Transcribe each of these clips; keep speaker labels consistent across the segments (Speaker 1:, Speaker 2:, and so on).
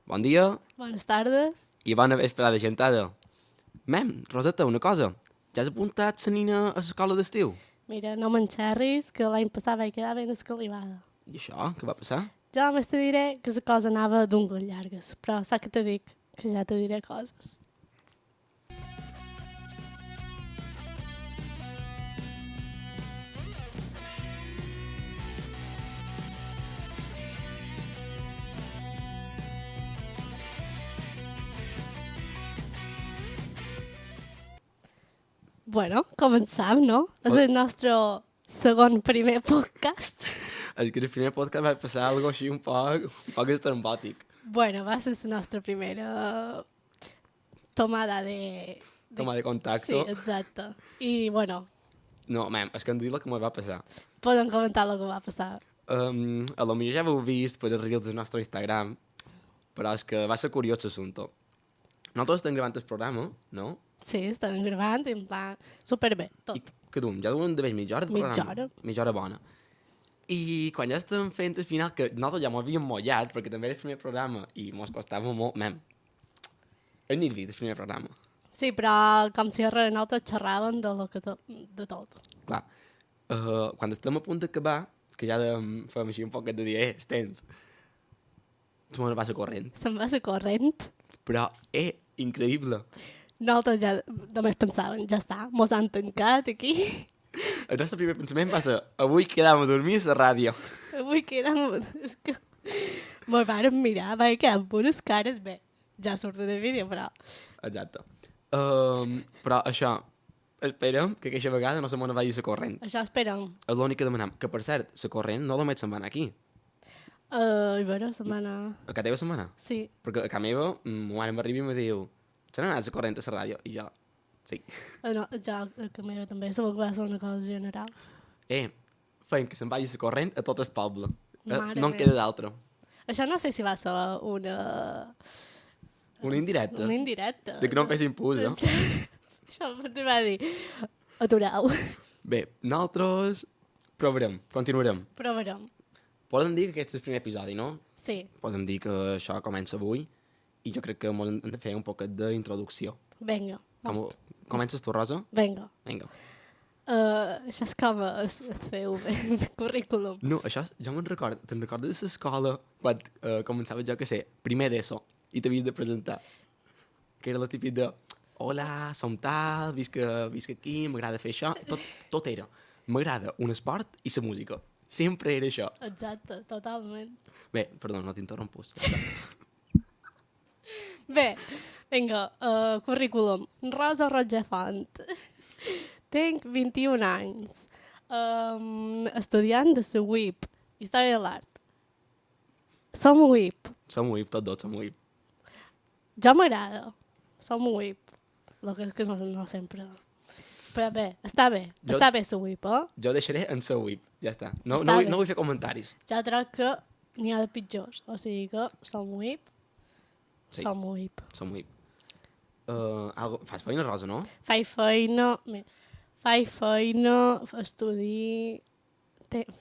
Speaker 1: Bon dia
Speaker 2: Buenas tardes.
Speaker 1: i bona vesprada, gentada. Mem, Roseta, una cosa. Ja has apuntat la nina a l'escola d'estiu?
Speaker 2: Mira, no m'enxerris, que l'any passat vaig quedar ben escalivada.
Speaker 1: I això, què va passar?
Speaker 2: Ja només te diré que la cosa anava d'ungles llargues, però saps que te dic? Que ja te diré coses. Bueno, començam, no? És el nostre primer podcast.
Speaker 1: És que el primer podcast va passar algo així un poc estrambòtic.
Speaker 2: Bueno, va ser la nostra primera tomada de...
Speaker 1: Toma de contacto.
Speaker 2: Sí, exacte. I, bueno,
Speaker 1: No, mem, és que em dit el que me va passar.
Speaker 2: podem comentar el que va passar.
Speaker 1: A lo millor ja ho heu vist per els reels del nostre Instagram, però és que va ser curiós l'assumpte. Nosaltres estem gravant el programa, no?
Speaker 2: Sí, estàvem gravant i en plan superbé,
Speaker 1: I
Speaker 2: tot.
Speaker 1: que dum, ja duem d'haver mitja hora de
Speaker 2: Mitja
Speaker 1: programa.
Speaker 2: hora.
Speaker 1: Mitja hora bona. I quan ja estem fent el final, que nosaltres ja m'ho havíem mullat, perquè també era el primer programa i mos costava molt, mem. Hem vist el primer programa.
Speaker 2: Sí, però com si darrere nosaltres xerraven de, lo que de tot.
Speaker 1: Clar, quan estem a punt d'acabar, que ja fem així un poquet de dir, tens, se me passa corrent.
Speaker 2: Se'n va ser corrent.
Speaker 1: Però, increïble.
Speaker 2: Nosaltres ja només pensàvem, ja està, mos han tancat aquí.
Speaker 1: El nostre primer pensament va ser, avui quedam a dormir a la ràdio.
Speaker 2: Avui quedam... És que... Mos vàrem mirar, va quedar amb unes cares bé. Ja surt de vídeo, però...
Speaker 1: Exacte. Però això, esperem que aquesta vegada no se me vagi la corrent.
Speaker 2: Això esperem.
Speaker 1: És l'únic que demanem. Que, per cert, la corrent no només se'n va anar aquí.
Speaker 2: I veure, setmana...
Speaker 1: A casa teva se'n va anar.
Speaker 2: Sí.
Speaker 1: Perquè a casa meva, m'ho m'arriba i me diu, se n'ha anat la corrent a la ràdio. I jo, sí.
Speaker 2: No, ja, que meva també, segur que va ser una cosa general.
Speaker 1: Fem que se'n vagi la corrent a tot el poble.
Speaker 2: Mare
Speaker 1: No en
Speaker 2: meva.
Speaker 1: queda d'altra.
Speaker 2: Això no sé si va ser una...
Speaker 1: Una indirecta.
Speaker 2: Una indirecta.
Speaker 1: De que no em fessin pus, no?
Speaker 2: Això te va dir, atureu.
Speaker 1: Bé, nosaltres provarem, continuarem.
Speaker 2: Però veurem.
Speaker 1: Podem dir que aquest és el primer episodi, no?
Speaker 2: Sí,
Speaker 1: Podem dir que això comença avui i jo crec que hem de fer un poquet d'introducció.
Speaker 2: vinga.
Speaker 1: Comences tu, Rosa?
Speaker 2: Vinga.
Speaker 1: Vinga.
Speaker 2: Això és com el CV, el currículum.
Speaker 1: No, això, jo te'n recordes de l'escola quan començava, jo que sé, primer d'ESO i t'havies de presentar? Que era la típica de, hola, som tal, visc aquí, m'agrada fer això. Tot era, m'agrada un esport i la música. Sempre era això.
Speaker 2: Exacte, totalment.
Speaker 1: Bé, perdó, no t'interrompus.
Speaker 2: Bé, vinga, currículum. Rosa Rogefont. Tinc 21 anys. Estudiant de la UIP, Història de l'Art. Som UIP.
Speaker 1: Som UIP, tots dos som UIP.
Speaker 2: Jo m'agrada. Som UIP. El que és que no sempre... Però bé, està bé. Està bé la UIP, eh?
Speaker 1: Jo deixaré en ser UIP, ja està. No,
Speaker 2: Està
Speaker 1: no,
Speaker 2: bé.
Speaker 1: no vull fer comentaris.
Speaker 2: Ja troc que n'hi ha de pitjors. O sigui que som UIP.
Speaker 1: Sí.
Speaker 2: Som UIP.
Speaker 1: Som UIP. Fas feina, Rosa, no?
Speaker 2: Faig feina, estudi,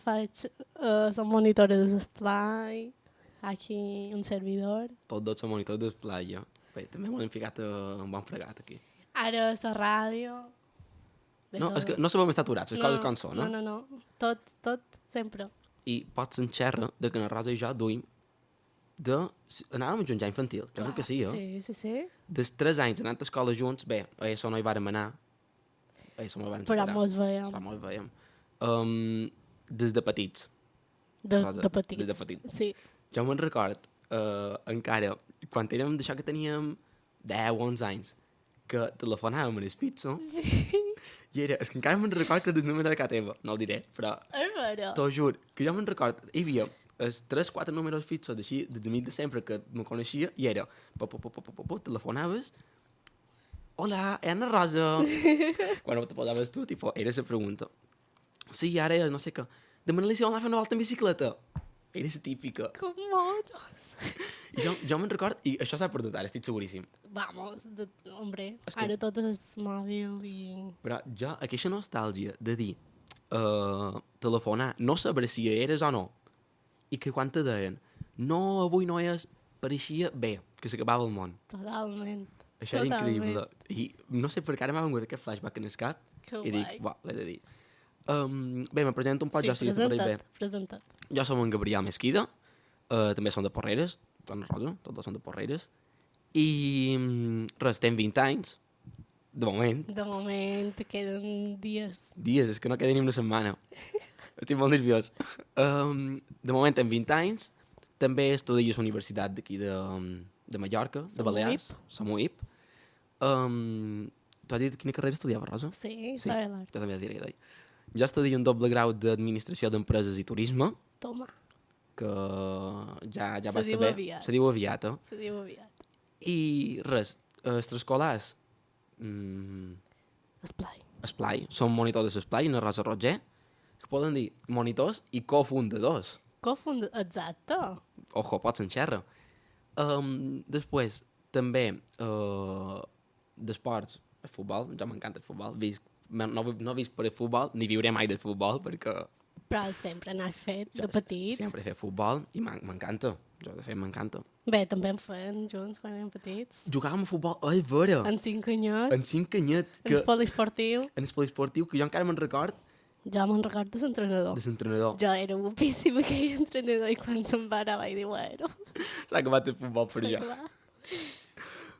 Speaker 2: faig la monitora de l'esplai, aquí un servidor.
Speaker 1: Tots dos som monitors d'esplai, ja. Bé, també m'ho hem ficat un bon fregat, aquí.
Speaker 2: Ara la ràdio...
Speaker 1: No, és que no sabem estar aturats, les coses com són, no?
Speaker 2: No. Tot, sempre.
Speaker 1: I pots enxerra de que la Rosa i jo duim de... Anàvem a juntar infantil, jo crec que sí, eh?
Speaker 2: Sí.
Speaker 1: Des 3 anys anant a escola junts, bé, a ESO no hi vàrem anar. A ESO no hi vàrem
Speaker 2: Però
Speaker 1: separar.
Speaker 2: mos veiem.
Speaker 1: Però mos veiem. Des de petits. Rosa,
Speaker 2: De petits.
Speaker 1: des de petits.
Speaker 2: Sí.
Speaker 1: Jo me'n record, encara, quan érem d'això que teníem 10 o 11 anys, que telefonàvem en el pizzo, i era, és que encara me'n record que del número de casa teva, no el diré, però
Speaker 2: És vera.
Speaker 1: t'ho juro, que jo me'n record, hi havia els 3-4 números fixos d'així, dels amics de sempre que me coneixia, i era, telefonaves, hola, Ana Rosa. Quan te posaves tu, tipo, era la pregunta. Sí, ara és, no sé què, demana-li si vol anar a fer una volta en bicicleta. Era la típica.
Speaker 2: Com monos.
Speaker 1: I jo me'n record, i això s'ha perdut ara, estic seguríssim.
Speaker 2: Vamos, hombre,
Speaker 1: És que-
Speaker 2: ara tot és mòbil i...
Speaker 1: Però jo, aquesta nostàlgia de dir, telefonar, no saber si eres o no, i que quan te deien, no, avui no és, pareixia bé, que s'acabava el món.
Speaker 2: Totalment.
Speaker 1: Això era increïble. I no sé per què ara m'ha vengut aquest flashback en el cap
Speaker 2: Que
Speaker 1: i dic,
Speaker 2: guai.
Speaker 1: uau, l'he de dir. Bé, me presento un poc,
Speaker 2: Sí,
Speaker 1: jo sí que per bé.
Speaker 2: presenta't.
Speaker 1: Jo som en Gabriel Mesquida, també som de Porreres, com la Rosa, tots dos són de Porreres. I res, tenc 20 anys, de moment.
Speaker 2: De moment queden dies.
Speaker 1: Dies, és que no queda ni una setmana. Estic molt nerviós. De moment tenc 20 anys, també estudio a la universitat d'aquí de Mallorca, de Balears, Samuip. Tu has dit quina carrera estudiava, Rosa?
Speaker 2: Sí, història de l'art.
Speaker 1: Jo també et diré d'ahir. Jo estudio un doble grau d'Administració d'Empreses i Turisme,
Speaker 2: Toma,
Speaker 1: que ja
Speaker 2: Se
Speaker 1: va estar
Speaker 2: diu
Speaker 1: bé.
Speaker 2: aviat.
Speaker 1: Se diu aviat, eh?
Speaker 2: se diu aviat.
Speaker 1: I res, extraescolars,
Speaker 2: Esplai.
Speaker 1: Esplai, som monitors de l'Esplai, una Rosa Roger, que poden dir monitors i cofundadors.
Speaker 2: Exacte.
Speaker 1: Ojo, pots enxerra. Després, també, d'esports, el futbol, ja m'encanta el futbol. No visc per el futbol, ni viuré mai del futbol, perquè
Speaker 2: Però sempre n'has fet, de petit.
Speaker 1: sempre he fet futbol i m'encanta. Jo, de fet, m'encanta.
Speaker 2: Bé, també en feien junts quan érem petits.
Speaker 1: Jugàvem a futbol, és vera,
Speaker 2: En 5 anyets,
Speaker 1: en 5 anyets,
Speaker 2: en el poliesportiu.
Speaker 1: en el poliesportiu, que jo encara me'n record
Speaker 2: Jo me'n recordo de l'entrenador.
Speaker 1: de l'entrenador.
Speaker 2: Jo era guapíssim aquell entrenador i quan se'n va anar vaig dir, bueno,
Speaker 1: S'ha acabat el futbol per
Speaker 2: s'ha
Speaker 1: allà.
Speaker 2: acabat.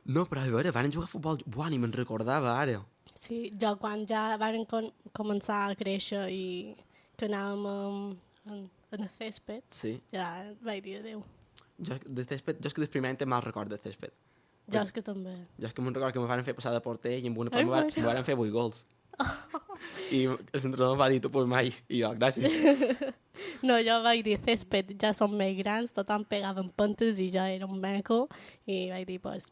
Speaker 1: No, però a veure, van jugar a futbol... Buah, ni me'n recordava ara.
Speaker 2: Sí, jo quan ja van començar a créixer i que anàvem en el césped,
Speaker 1: Sí.
Speaker 2: ja vaig dir adéu.
Speaker 1: Jo és que del primer any té mal record de césped.
Speaker 2: Jo és que també.
Speaker 1: Jo és que me'n record que me van fer passar de porter i amb una
Speaker 2: Ai,
Speaker 1: part
Speaker 2: mare.
Speaker 1: me van fer 8 gols. I l'entrenador em va dir, tu pots mai. I jo, gràcies.
Speaker 2: No, jo vaig dir césped, ja som més grans, tothom pegava en pentes i jo era un meco i vaig dir, pues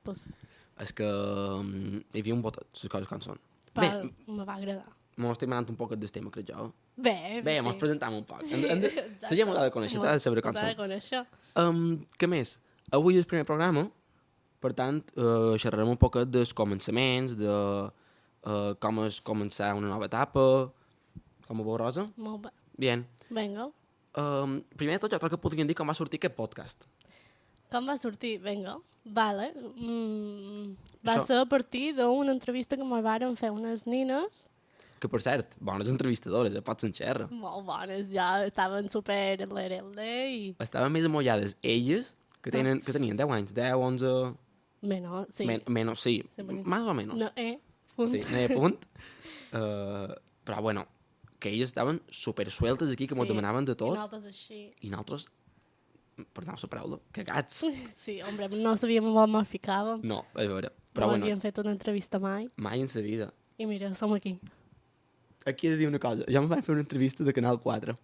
Speaker 1: És que hi havia un botet, les coses com són.
Speaker 2: però
Speaker 1: Bé,
Speaker 2: me va agradar.
Speaker 1: m'ho estic manant un poc del tema, crec jo.
Speaker 2: Bé,
Speaker 1: Bé,
Speaker 2: sí.
Speaker 1: mos presentem un poc.
Speaker 2: Sí, exacte.
Speaker 1: La gent m'ha de conèixer, t'ha de saber com
Speaker 2: Mos ha de
Speaker 1: són.
Speaker 2: conèixer.
Speaker 1: Què més? Avui és el primer programa, per tant, xerrarem un poc dels començaments, de com és començar una nova etapa. Com ho veu, Rosa?
Speaker 2: Molt bé.
Speaker 1: Bien.
Speaker 2: Vinga.
Speaker 1: Primer de tot, jo crec que podríem dir com va sortir aquest podcast.
Speaker 2: Com va sortir? Vinga. Vale. Va
Speaker 1: Això-
Speaker 2: ser a partir d'una entrevista que m'hi varen fer unes nines
Speaker 1: Que, per cert, bones entrevistadores, pots enxerra.
Speaker 2: molt bones, ja estaven super lerelde i...
Speaker 1: Estaven més amollades elles, que tenien 10 anys, 10, 11...
Speaker 2: Menys, sí.
Speaker 1: Menos, sí,
Speaker 2: Sí, perquè-
Speaker 1: más o menos.
Speaker 2: No, punt.
Speaker 1: Sí, no hi ha punt. Però, bueno, que elles estaven super sueltes aquí, que mos demanaven de
Speaker 2: I
Speaker 1: tot.
Speaker 2: nosaltres així.
Speaker 1: I nosaltres, perdó la paraula, cagats.
Speaker 2: Sí, hombre, no sabíem on ens ficàvem.
Speaker 1: No, a veure. Però
Speaker 2: No
Speaker 1: bueno,
Speaker 2: havíem fet una entrevista mai.
Speaker 1: mai en sa vida.
Speaker 2: I mira, som aquí.
Speaker 1: Aquí he de dir una cosa. Ja em van fer una entrevista de Canal 4.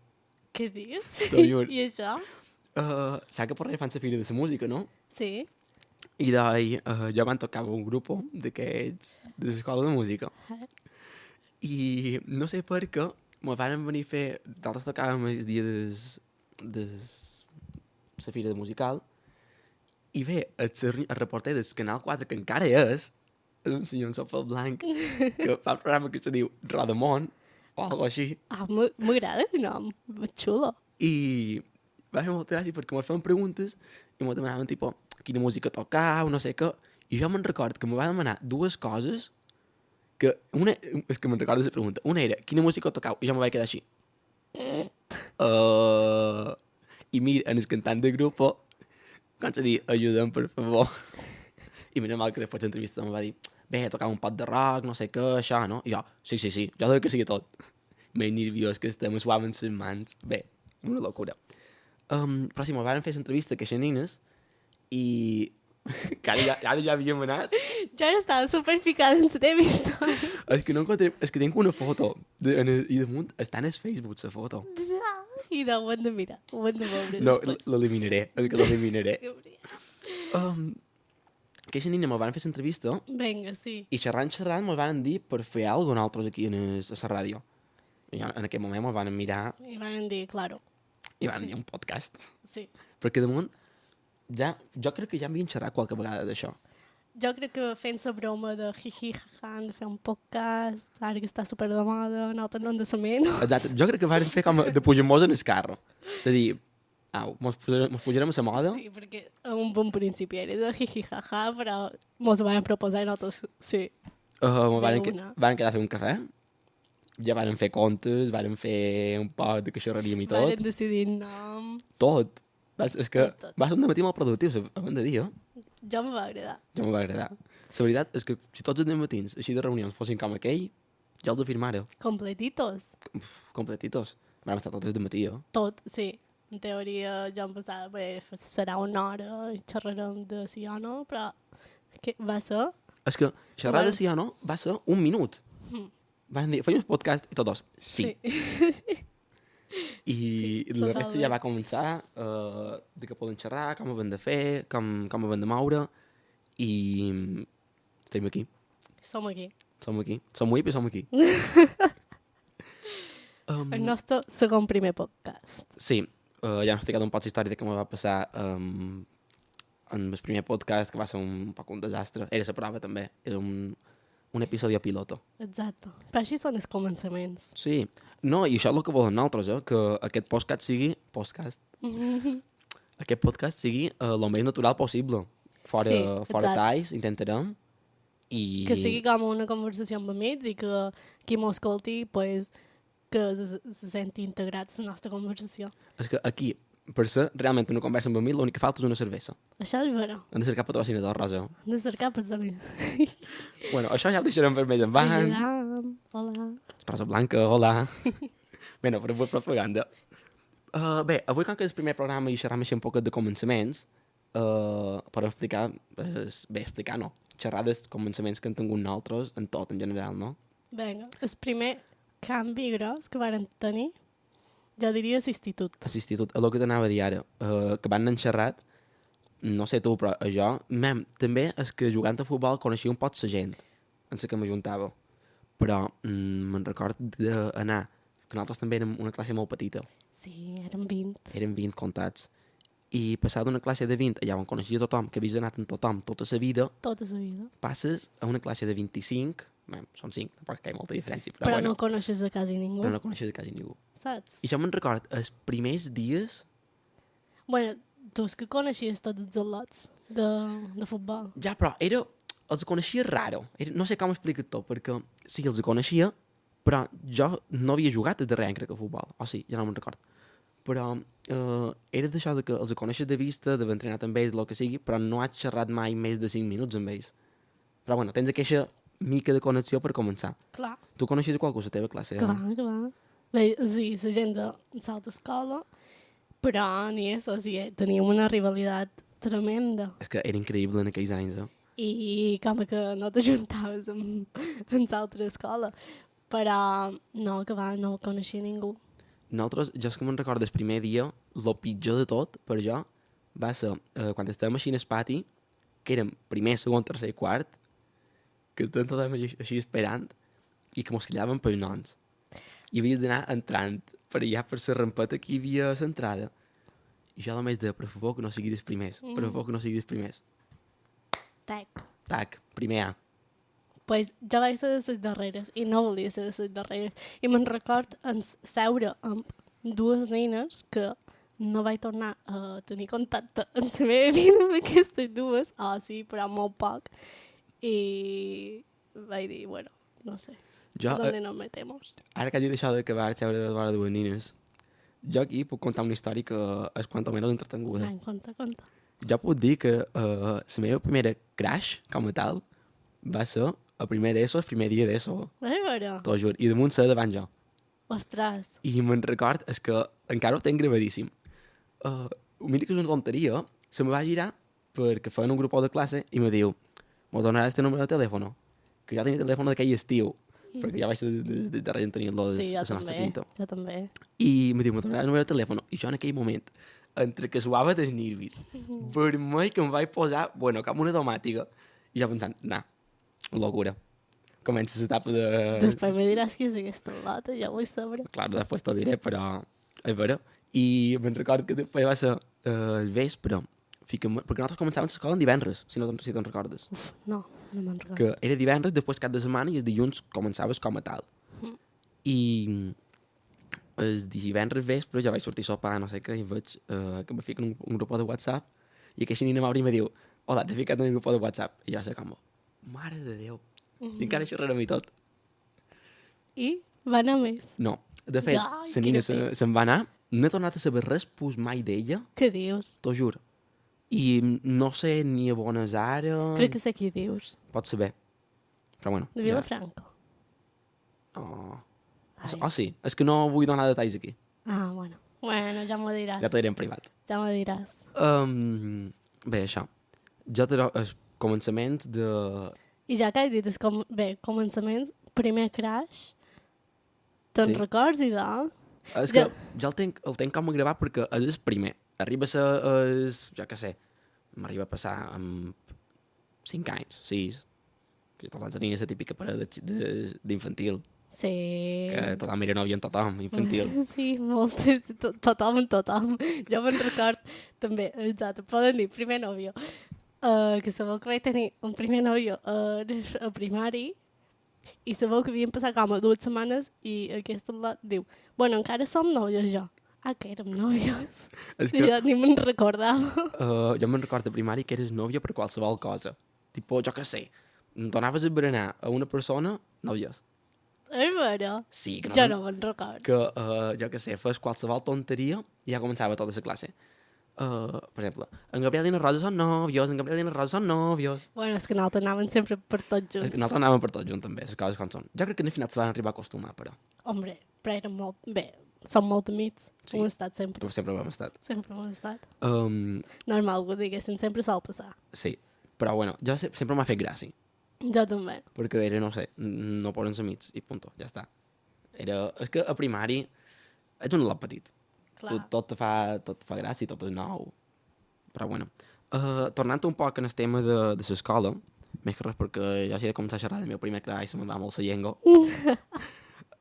Speaker 2: Què dius?
Speaker 1: T'ho juro.
Speaker 2: I això?
Speaker 1: Saps que per res fan la fira de la música, no?
Speaker 2: Sí.
Speaker 1: I d'ahir jo van tocar un grup d'aquests de l'escola de música. I no sé per què me van venir a fer... Nosaltres tocàvem el dia de la fira musical i bé, el reporter del Canal 4, que encara és un senyor amb sofà blanc que fa un programa que se diu Rodamont o alguna així.
Speaker 2: Ah, m'agrada el nom. Xulo.
Speaker 1: I va fer molta gràcia perquè me feien preguntes i me demanaven, tipo, quina música tocar o no sé què. I jo me'n record que me va demanar dues coses que una, és que me'n recordo la pregunta. Una era, quina música tocau? I jo me vaig quedar així. I mira, en el cantant de grup, quan se dir, ajuda'm, per favor. I mira mal que després d'entrevista em va dir, bé, tocava un pot de rock, no sé què, això, no? I jo, sí, jo sé que sigui tot. Més nerviós que estem, es suaven les mans. Bé, una locura. Però sí, me van fer l'entrevista que eren nines i que ara ja havíem anat.
Speaker 2: Jo ara estava super ficada en la teva història.
Speaker 1: És que no encontré... És que tinc una foto i damunt està en el Facebook, la foto.
Speaker 2: I no, ho hem de mirar, ho hem de veure
Speaker 1: No,
Speaker 2: després.
Speaker 1: l'eliminaré, és que l'eliminaré. Aquesta nina me van fer l'entrevista
Speaker 2: Vinga, sí.
Speaker 1: i xerrant me van dir per fer alguna cosa nosaltres aquí a la ràdio. I en aquell moment me van mirar
Speaker 2: I van dir, claro,
Speaker 1: i van dir un podcast.
Speaker 2: sí.
Speaker 1: Perquè damunt jo crec que ja m'havien xerrat qualque vegada d'això.
Speaker 2: Jo crec que fent la broma de jiji, jaja, han de fer un podcast, ara que està super de moda, nosaltres no en de ser menys.
Speaker 1: Exacte, jo crec que van fer com de pujar-nos en el carro. De dir, Au, mos pujarem a la moda.
Speaker 2: Sí, perquè en un bon principi era de jiji jaja, però mos ho van proposar i nosaltres sí.
Speaker 1: Van quedar a fer un cafè. Ja varen fer contes, varen fer un poc de caixerreria i tot.
Speaker 2: Varen decidir nom.
Speaker 1: Tot. És que
Speaker 2: Tot.
Speaker 1: va ser un matí molt productiu, hem de dir,
Speaker 2: Jo me va agradar.
Speaker 1: Ja m'ho va agradar. La veritat és que si tots els matins, així de reunions, fossin com aquell, ja els afirmara.
Speaker 2: Completitos.
Speaker 1: Completitos. Vam estar tots de matí,
Speaker 2: Tot, sí. En teoria jo em pensava, bé, serà una hora i xerrarem de sí o no, però què va ser?
Speaker 1: És que xerrar de sí o no va ser un minut. Van dir, feim un podcast i tots, sí. I la resta ja va començar de què poden xerrar, com ho hem de fer, com ho hem de moure, i estem aquí.
Speaker 2: Som aquí.
Speaker 1: Som aquí. Som web i som aquí.
Speaker 2: El nostre segon primer podcast.
Speaker 1: Sí, ja hem explicat un poc la història de què me va passar en el primer podcast, que va ser un poc un desastre. Era la prova, també. Era un episodi piloto.
Speaker 2: Exacte. Però així són els començaments.
Speaker 1: Sí. No, i això és el que volem nosaltres, que aquest podcast sigui... Aquest podcast sigui el més natural possible. Fora talls, intentarem. I...
Speaker 2: Que sigui com una conversació amb amics i que qui m'ho escolti, pues, que se senti integrat a la nostra conversació.
Speaker 1: És que aquí, per ser realment una conversa amb amics, l'únic que falta és una cervesa.
Speaker 2: Això és vera.
Speaker 1: Hem de cercar patrocinador, Rosa.
Speaker 2: Hem de cercar patrocinador.
Speaker 1: Bueno, això ja ho deixarem per més endavant.
Speaker 2: Hola.
Speaker 1: Rosa Blanca, hola. Bé, no, per propaganda. Bé, avui, com que és el primer programa i xerram així un poc de començaments, per explicar... explicar no. Xerrar dels començaments que hem tingut nosaltres en tot, en general, no?
Speaker 2: Vinga, el primer canvi gros que varen tenir, jo diria l'institut.
Speaker 1: A l'institut, el que t'anava a dir ara, que van enxerrat, no sé tu, però jo, també és que jugant a futbol coneixia un poc la gent en la que m'ajuntava. Però me'n record d'anar, que nosaltres també érem una classe molt petita.
Speaker 2: Sí, érem 20.
Speaker 1: Érem 20 comptats. I passar d'una classe de 20, allà on coneixia tothom, que havies anat amb tothom tota la vida,
Speaker 2: Tota la vida.
Speaker 1: passes a una classe de 25, som 5, tampoc hi ha molta diferència, però,
Speaker 2: Però
Speaker 1: bueno,
Speaker 2: no coneixes a quasi ningú.
Speaker 1: però no coneixes quasi ningú.
Speaker 2: Saps?
Speaker 1: I jo me'n record, els primers dies,
Speaker 2: Bueno, tu és que coneixies tots els al·lots de futbol.
Speaker 1: ja, però els coneixia raro. No sé com explicar-t'ho, perquè sí, els coneixia, però jo no havia jugat des de res, crec, a futbol. O sí, ja no me'n record. Però era d'això de que els coneixes de vista, d'haver entrenat amb ells, el que sigui, però no has xerrat mai més de 5 minuts amb ells. Però bueno, tens aquesta mica de connexió per començar.
Speaker 2: Clar.
Speaker 1: Tu coneixies qualcú a la teva classe?
Speaker 2: Que va. Bé, sí, la gent de l'altra escola, però ni això, o sigui, teníem una rivalitat tremenda.
Speaker 1: És que era increïble en aquells anys,
Speaker 2: I com que no t'ajuntaves amb l'altra escola. Però no, que va, no coneixia ningú.
Speaker 1: Nosaltres, jo és que me'n recordo el primer dia, el pitjor de tot, per jo, va ser quan estàvem així en el pati, que érem primer, segon, tercer i quart, que estàvem així esperant, i que mos cridaven per noms. I havies d'anar entrant per allà, per la rampeta que hi havia a l'entrada. I jo només deia, per favor, que no sigui dels primers, per favor, que no sigui dels primers. Tac, primer A.
Speaker 2: Pues jo vaig ser de les darreres i no volia ser de les darreres. I me'n record en seure amb dues nenes que no vaig tornar a tenir contacte en la meva vida amb aquestes dues. Sí, però molt poc. I vaig dir, bueno, no sé, ¿dónde nos metemos?
Speaker 1: Ara que has dit això d'acabar seure de vora dues nines, jo aquí puc contar una història que és quant o menys entretenguda.
Speaker 2: Conta.
Speaker 1: Jo puc dir que la meva primera crash, com a tal, va ser el primer d'ESO, el primer dia d'ESO.
Speaker 2: Veure?
Speaker 1: T'ho juro. I damunt ser davant jo.
Speaker 2: Ostres.
Speaker 1: I me'n record, és que encara ho tenc gravadíssim. Mira que és una tonteria, se me va girar perquè feien un grup de classe i me diu, me donaràs este número de telèfon? Que jo tenia telèfon d'aquell estiu, perquè ja vaig de darrere tenir-lo de la nostra quinta.
Speaker 2: Jo també.
Speaker 1: I me diu, me donaràs el número de telèfon? I jo en aquell moment, entre que suava dels nervis, vermell que em vaig posar, bueno, com una domàtica. I jo pensant, locura. Comença l'etapa de...
Speaker 2: Després me diràs que és aquesta lata, ja vull saber.
Speaker 1: Claro, després t'ho diré, però... És vera. I me'n record que després va ser el vespre, perquè nosaltres començàvem l'escola en divendres, si te'n recordes.
Speaker 2: Uf, no me'n recordo.
Speaker 1: Que era divendres, després cap de setmana, i els dilluns començaves com a tal. I el divendres vespre jo vaig sortir a sopar, no sé què, i veig que me fico en un grup de WhatsApp i aquesta nina m'obre i me diu hola, t'he ficat en el grup de WhatsApp. I jo sé com, mare de Déu, i encara xerrarem i tot.
Speaker 2: I va anar més.
Speaker 1: No, de fet,
Speaker 2: Ai,
Speaker 1: la nina
Speaker 2: quina
Speaker 1: se'n va anar, no he tornat a saber res pues, mai d'ella,
Speaker 2: Què dius?
Speaker 1: t'ho juro. I no sé ni a on és ara...
Speaker 2: Crec que sé qui dius.
Speaker 1: Pot saber. Però bueno.
Speaker 2: De Vilafranca.
Speaker 1: No.
Speaker 2: Ai.
Speaker 1: Sí, és que no vull donar detalls aquí.
Speaker 2: Ah, bueno. Bueno, ja m'ho diràs.
Speaker 1: Ja t'ho diré en privat.
Speaker 2: Ja m'ho diràs.
Speaker 1: Bé, això. Jo te els començaments de...
Speaker 2: I ja que he dit començaments, primer crash, te'n
Speaker 1: Sí.
Speaker 2: records i tal?
Speaker 1: És que jo el tenc com a gravar perquè és el primer. Arriba a ser, jo què sé, m'arriba a passar amb 5 anys, 6. Que tothom tenia la típica parada d'infantil.
Speaker 2: Sí.
Speaker 1: Que tothom era nòvio en tothom, infantil.
Speaker 2: Sí, molt. Tothom en tothom. Jo me'n record també, exacte, poden dir primer nòvio. Que sabeu que vaig tenir un primer nòvio a primari i sabeu que havien passat com a 2 setmanes i aquesta diu, bueno, encara som nòvios jo. Ah, que érem nòvios.
Speaker 1: És
Speaker 2: I jo ni me'n recordava.
Speaker 1: Jo me'n record de primari que eres nòvia per qualsevol cosa. Tipo, jo què sé, donaves a berenar a una persona, nòvies.
Speaker 2: És vera?
Speaker 1: Sí, que
Speaker 2: Jo no me'n record.
Speaker 1: Que, jo què sé, fes qualsevol tonteria i ja començava tota la classe. Per exemple, en Gabriel i na Rosa són nòvios, en Gabriel i na Rosa són nòvios.
Speaker 2: Bueno, és que nosaltres anàvem sempre per tots
Speaker 1: És
Speaker 2: junts.
Speaker 1: que nosaltres anàvem per tots junts també, les coses com són. Jo crec que al final se van arribar a acostumar, però
Speaker 2: Hombre, però érem molt... Bé, som molt amics.
Speaker 1: Sí.
Speaker 2: Hem estat sempre.
Speaker 1: sempre ho hem estat.
Speaker 2: Sempre hem estat.
Speaker 1: Um,
Speaker 2: Normal que ho diguessin, sempre sol passar.
Speaker 1: sí, però bueno, jo sempre m'ha fet gràcia,
Speaker 2: Jo també.
Speaker 1: perquè era, no sé, no poden ser amics i punto, ja està. És que a primari ets un lot petit.
Speaker 2: Clar.
Speaker 1: Tot te fa gràcia i tot és nou. Però bueno, tornant un poc en el tema de l'escola, més que res perquè ja si he de començar a xerrar del meu primer crash se me'n va molt la llengua.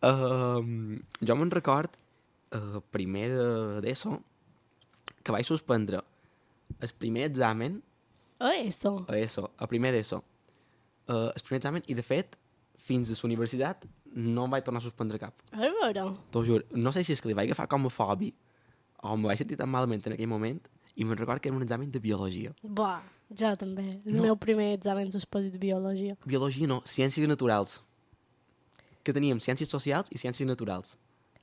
Speaker 1: Jo me'n record primer d'ESO que vaig suspendre el primer examen
Speaker 2: Eso.
Speaker 1: a ESO, a primer d'ESO. El primer examen i de fet fins a la universitat no em vaig tornar a suspendre cap.
Speaker 2: A veure.
Speaker 1: T'ho juro. No sé si és que li vaig agafar com a fòbia o em vaig sentir tan malament en aquell moment i me'n record que era un examen de biologia.
Speaker 2: Buah, jo també. El
Speaker 1: No.
Speaker 2: meu primer examen suspòsit de biologia.
Speaker 1: Biologia no, ciències naturals. Que teníem ciències socials i ciències naturals.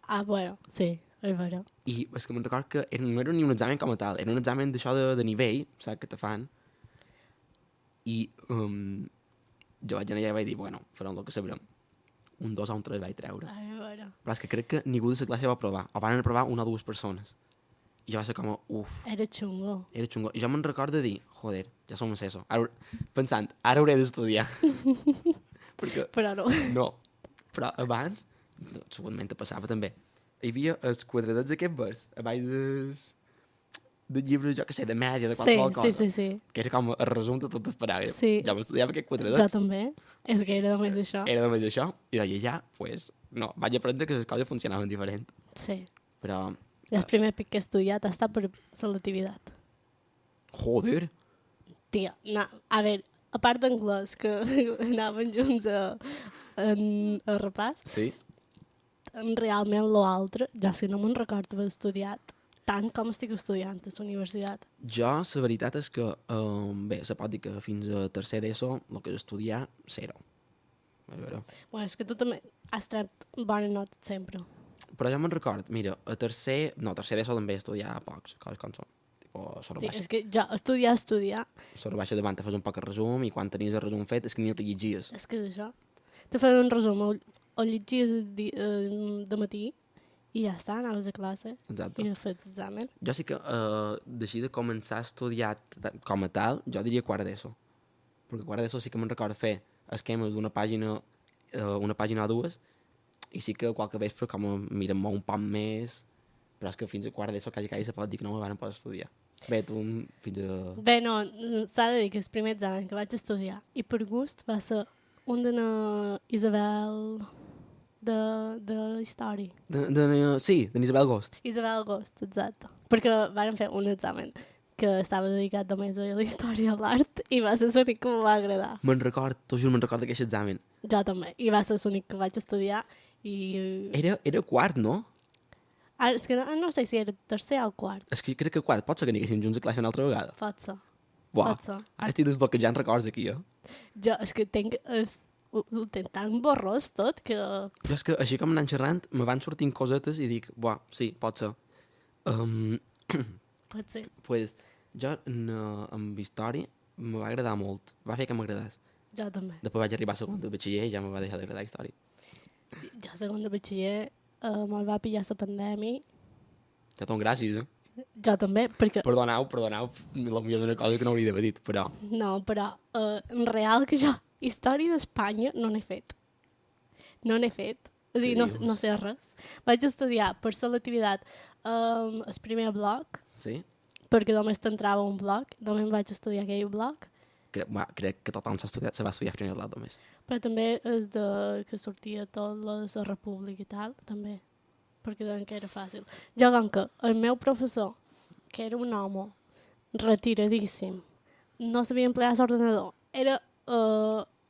Speaker 2: Ah, bueno, sí, és vera.
Speaker 1: I és que me'n record que no era ni un examen com a tal, era un examen d'això de nivell, saps, que te fan. I jo vaig anar allà i vaig dir, bueno, farem el que sabrem. Un 2 o un 3 vaig treure.
Speaker 2: A veure.
Speaker 1: Però és que crec que ningú de la classe va aprovar. O van aprovar 1 o 2 persones. I jo va ser com, uf,
Speaker 2: Era xungo.
Speaker 1: era xungo. I jo me'n record de dir, joder, ja som a ESO. Pensant, ara hauré d'estudiar. Perquè,
Speaker 2: Però no.
Speaker 1: no. Però abans, segurament te passava també, hi havia els quadradets aquests verds, a baix de llibres, jo que sé, de mèdia, de qualsevol cosa.
Speaker 2: Sí.
Speaker 1: Que era com el resum de tot el paràgraf.
Speaker 2: Sí.
Speaker 1: Jo m'estudiava aquests
Speaker 2: Jo
Speaker 1: quadradets.
Speaker 2: també. És que era només això.
Speaker 1: Era només això. I d'allà ja, pues, no, vaig aprendre que les coses funcionaven diferent.
Speaker 2: Sí.
Speaker 1: Però,
Speaker 2: I el primer pic que he estudiat ha estat per selectivitat.
Speaker 1: joder,
Speaker 2: Tia, a veure, a part d'anglès, que anaven junts a repàs,
Speaker 1: sí.
Speaker 2: realment l'altre, ja si no me'n recordo haver estudiat tant com estic estudiant a la universitat.
Speaker 1: Jo, la veritat és que, bé, se pot dir que fins a tercer d'ESO, el que és estudiar, zero. A veure.
Speaker 2: Bueno, és que tu també has tret bona nota sempre.
Speaker 1: Però jo me'n record, mira, a tercer d'ESO també estudiar pocs, coses com són. Tipo, sort
Speaker 2: Sí,
Speaker 1: baixa.
Speaker 2: és que jo estudiar,
Speaker 1: Sort baixa davant te fas un poc el resum i quan tenies el resum fet és que ni el te llegies.
Speaker 2: és que és això. Te feien un resum, o llegies de matí i ja està, anaves a classe
Speaker 1: Exacte.
Speaker 2: i fes examen.
Speaker 1: Jo sí que, d'així de començar a estudiar com a tal, jo diria quart d'ESO. Perquè quart d'ESO sí que me'n record fer esquemes d'una pàgina, una pàgina o dues, i sí que qualque vespre com a mirem un poc més, però és que fins a quart d'ESO quasi se pot dir que no me van poder estudiar. Bé, tu fins a...
Speaker 2: Bé, no, s'ha de dir que el primer examen que vaig estudiar i per gust va ser un de na Isabel de història.
Speaker 1: Sí, de Isabel Gost.
Speaker 2: Isabel Agost, exacte. Perquè vàrem fer un examen que estava dedicat només a la història de l'art i va ser l'únic que em va agradar.
Speaker 1: Me'n record, t'ho juro, me'n record d'aquest examen.
Speaker 2: Jo també. I va ser l'únic que vaig estudiar i...
Speaker 1: Era quart, no?
Speaker 2: Ara, és que no sé si era tercer o quart.
Speaker 1: És que crec que quart pot ser que anéssim junts a classe una altra vegada.
Speaker 2: Pot ser.
Speaker 1: Buah,
Speaker 2: Pot ser.
Speaker 1: ara estic desbloquejant records aquí,
Speaker 2: Jo, és que ho tinc tan borrós tot que...
Speaker 1: Jo és que així com anant xerrant, me van sortint cosetes i dic, buah, sí, pot ser.
Speaker 2: Pot ser.
Speaker 1: Pues, jo amb història me va agradar molt. Va fer que m'agradés.
Speaker 2: Jo també.
Speaker 1: Després vaig arribar a segon de batxiller i ja me va deixar d'agradar història.
Speaker 2: Jo a segon de batxiller me'l va pillar la pandèmia.
Speaker 1: Ja t'ho gràcies,
Speaker 2: Jo també, perquè...
Speaker 1: Perdoneu, potser és una cosa que no hauria d'haver dit, però...
Speaker 2: No, però en real que jo història d'Espanya no n'he fet. No n'he fet. O sigui, no sé res. Vaig estudiar per selectivitat el primer bloc,
Speaker 1: Sí?
Speaker 2: perquè només t'entrava un bloc, només vaig estudiar aquell bloc,
Speaker 1: Crec que tothom se va estudiar primer blat només.
Speaker 2: però també és de que sortia tot la república i tal, també, perquè deien que era fàcil. Jo, com que el meu professor, que era un home retiradíssim, no sabia emplear l'ordenador, era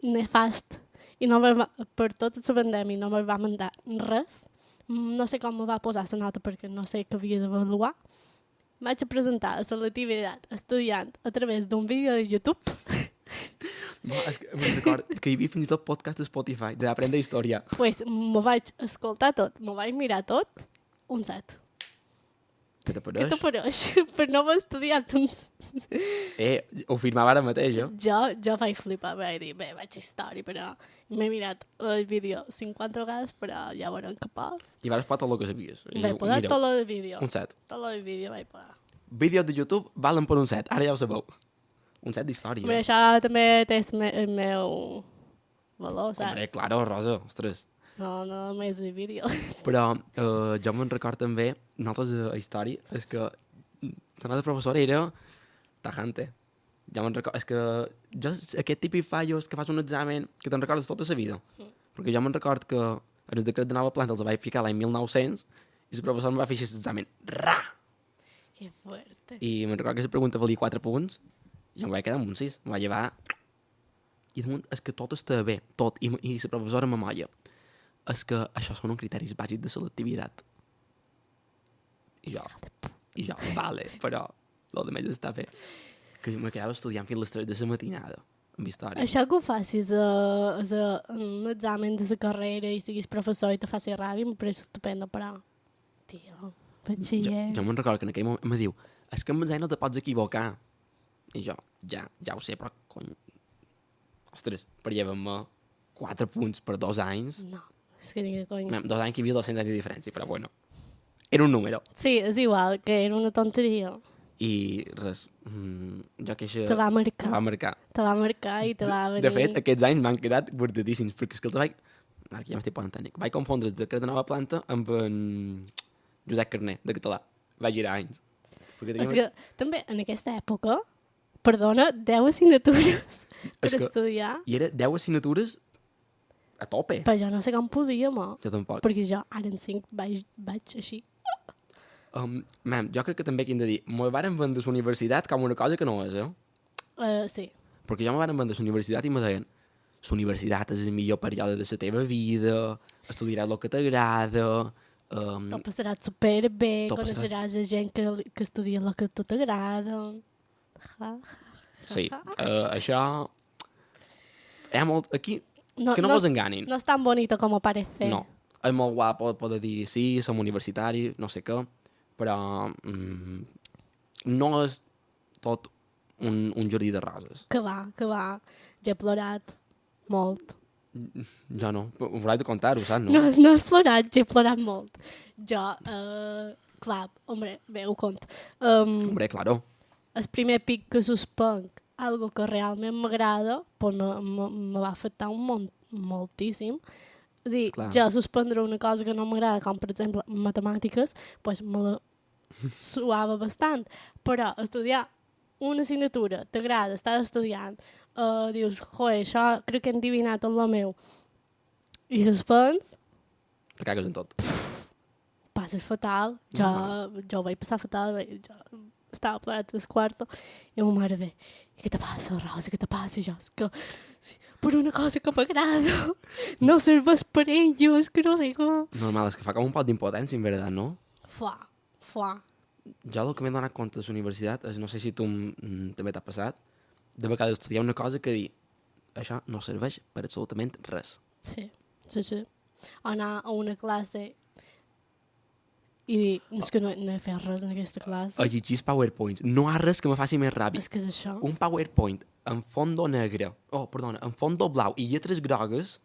Speaker 2: nefast, i no per tota la pandèmia no me'l va mandar res, no sé com me va posar la nota perquè no sé què havia d'avaluar. Vaig a presentar a selectivitat estudiant a través d'un vídeo de YouTube.
Speaker 1: És que me'n record que hi havia fins i tot podcast de Spotify, d'aprendre història.
Speaker 2: Pues m'ho vaig escoltar tot, m'ho vaig mirar tot, un 7.
Speaker 1: Què
Speaker 2: Què
Speaker 1: t'apareix?
Speaker 2: t'apareix? Per no haver estudiat uns...
Speaker 1: Ho firmava ara mateix,
Speaker 2: Jo vaig flipar, vaig dir, bé, vaig història, però m'he mirat el vídeo 50 vegades, però ja veurem què pas.
Speaker 1: I vas posar tot el que sabies. I
Speaker 2: Vaig posar
Speaker 1: mira,
Speaker 2: tot el vídeo.
Speaker 1: Un 7.
Speaker 2: Tot el vídeo vaig posar.
Speaker 1: Vídeos de YouTube valen per un 7, ara ja ho sabeu. Un 7 d'història.
Speaker 2: Però això també té el meu valor, saps?
Speaker 1: Hombre, claro, Rosa, ostres.
Speaker 2: No només el vídeo.
Speaker 1: Però jo me'n record també, nosaltres a història, és que la nostra professora era tajante. Jo me'n record, és que jo aquest típic fallos que fas un examen que te'n recordes tota la vida. Perquè jo me'n record que en el decret de nova planta els vaig ficar l'any 1900 i la professora em va fer així l'examen. Ra!
Speaker 2: Que fuerte.
Speaker 1: I me'n record que la pregunta valia 4 punts i em vaig quedar amb un 6. Em va llevar... I damunt és que tot estava bé, tot. I la professora m'amolla. És que això són uns criteris bàsics de selectivitat. I jo, vale, però el de més està bé. Que me quedava estudiant fins les 3 de la matinada, amb història.
Speaker 2: Això que ho facis un examen de la carrera i siguis professor i te faci ràbia, m'ho pareix estupendo, però... Tio, batxiller...
Speaker 1: Jo me'n record que en aquell moment me diu és que amb el no te pots equivocar. I jo, ja ho sé, però cony... Ostres, per llevar-me 4 punts per 2 anys...
Speaker 2: No, és que ni de cony.
Speaker 1: 2 anys que hi havia 200 anys de diferència, però bueno. Era un número.
Speaker 2: Sí, és igual, que era una tonteria.
Speaker 1: I res, jo que això...
Speaker 2: Te va marcar.
Speaker 1: Va marcar.
Speaker 2: Te va marcar i te va venir...
Speaker 1: De fet, aquests anys m'han quedat guardadíssims, perquè és que els vaig... Ara que ja m'estic posant tècnic. Vaig confondre el decret de nova planta amb en Josep Carner, de català. Vaig girar anys.
Speaker 2: És que també en aquesta època, perdona, 10 assignatures per estudiar.
Speaker 1: I era 10 assignatures a tope.
Speaker 2: Però jo no sé com podíem,
Speaker 1: Jo tampoc.
Speaker 2: perquè jo ara en 5 vaig així.
Speaker 1: Jo crec que també aquí hem de dir, me varen vendre la universitat com una cosa que no és,
Speaker 2: Sí.
Speaker 1: Perquè jo me varen vendre la universitat i me deien la universitat és el millor període de la teva vida, estudiaràs el que t'agrada...
Speaker 2: Te'l passaràs superbé,
Speaker 1: te'l
Speaker 2: coneixeràs a gent que estudia el que a tu t'agrada.
Speaker 1: Sí, això... Hi ha molt... Aquí,
Speaker 2: No,
Speaker 1: que no vos enganin.
Speaker 2: No és tan bonito com parece.
Speaker 1: No, és molt guapo poder dir sí, som universitari, no sé què, però no és tot un jardí de roses.
Speaker 2: Que va. Jo he plorat molt.
Speaker 1: Jo no, ho hauràs de contar-ho, saps?
Speaker 2: No he plorat, jo he plorat molt. Jo, clar, hombre, bé, ho conto.
Speaker 1: Hombre, claro.
Speaker 2: El primer pic que suspenc, algo que realment m'agrada, pues me va afectar moltíssim. És a dir,
Speaker 1: Clar.
Speaker 2: jo suspendre una cosa que no m'agrada, com per exemple matemàtiques, pues me la suava bastant. Però estudiar una assignatura, t'agrada, estàs estudiant, dius, joder, això crec que he endivinat en lo meu, i suspens,
Speaker 1: Te cagues en tot.
Speaker 2: passa fatal. Jo ho vaig passar fatal, jo estava plorant al quarto, i ma mare ve, i què te passa, Rosa, què te passa? I jo, és que, sí, per una cosa que m'agrada, no serveix per ells, és que no sé com...
Speaker 1: Normal, és que fa com un pot d'impotència, en veritat, no?
Speaker 2: Fuà.
Speaker 1: Jo el que m'he donat compte de la universitat és, no sé si tu també t'ha passat, de vegades estudiar una cosa que dir, això no serveix per absolutament res.
Speaker 2: Sí. Anar a una classe i dir, és que no he fet res en aquesta classe.
Speaker 1: A llegir PowerPoints. No hi ha res que me faci més ràbia.
Speaker 2: És que és això.
Speaker 1: Un PowerPoint en fondo negre, en fondo blau i lletres grogues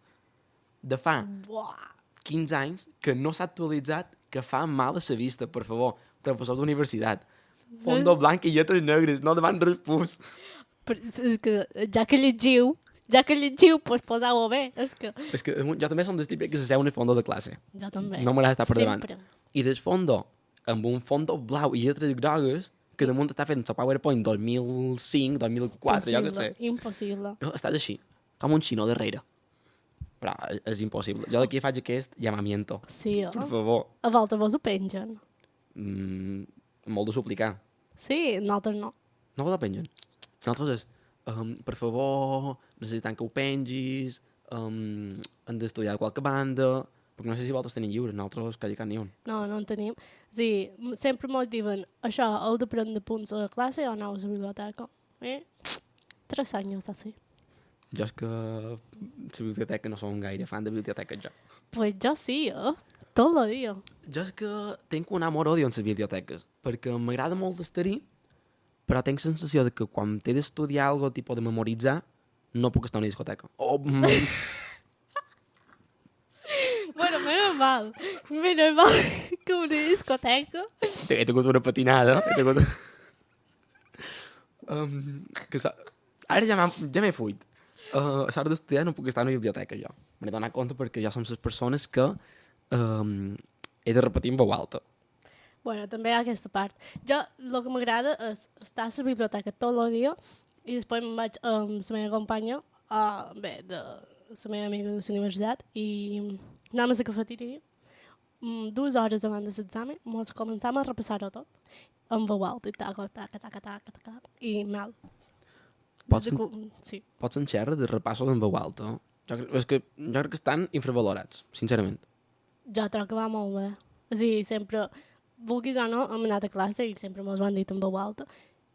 Speaker 1: de fa
Speaker 2: Buah.
Speaker 1: 15 anys que no s'ha actualitzat, que fa mal a la vista, per favor, professors d'universitat. Fondo blanc i lletres negres, no davant res pus.
Speaker 2: Però és que ja que llegiu, pues poseu-ho bé. És que
Speaker 1: És que jo també som del típic que s'asseu en el fondo de classe.
Speaker 2: jo també.
Speaker 1: No m'agrada estar per davant.
Speaker 2: Sempre.
Speaker 1: I del fondo, amb un fondo blau i lletres grogues, que damunt està fent la PowerPoint 2005, 2004, jo què sé.
Speaker 2: Impossible.
Speaker 1: No, estàs així, com un xino darrere. Però és impossible. Jo d'aquí faig aquest llamamiento.
Speaker 2: Sí,
Speaker 1: Per favor.
Speaker 2: A volta vos ho pengen.
Speaker 1: Molt de suplicar.
Speaker 2: Sí, nosaltres no.
Speaker 1: No vos ho pengen. Nosaltres és, per favor, necessitant que ho pengis, hem d'estudiar a qualque banda, perquè no sé si vosaltres teniu lliures, nosaltres quasi cap ni un.
Speaker 2: No en tenim. Sí, sempre mos diuen, això, heu de prendre punts a la classe o aneu a la biblioteca. 3 anys, así.
Speaker 1: Jo és que la biblioteca no som gaire fan de biblioteques, jo.
Speaker 2: Pues jo sí, tot el dia.
Speaker 1: Jo és que tinc un amor-odio en les biblioteques, perquè m'agrada molt estar-hi, però tinc la sensació de que quan t'he d'estudiar algo, tipus de memoritzar, no puc estar a una discoteca.
Speaker 2: Bueno, menos mal que una discoteca.
Speaker 1: He tingut una patinada. Ara ja m'he fuit. A l'hora d'estudiar no puc estar a una biblioteca, jo. M'he donat compte perquè jo som les persones que he de repetir en veu alta.
Speaker 2: Bueno, també hi ha aquesta part. Jo, el que m'agrada és estar a la biblioteca tot el dia i després me'n vaig amb la meva companya, de la meva amiga de la universitat, i anàvem a la cafeteria. 2 hores abans de l'examen, ens començàvem a repassar-ho tot, en veu alta, i taca, i mal. Sí.
Speaker 1: Pots enxerrar de repassos en veu alta. Jo crec que estan infravalorats, sincerament.
Speaker 2: Jo trobo que va molt bé. O sigui, sempre, vulguis o no, hem anat a classe i sempre mos ho han dit en veu alta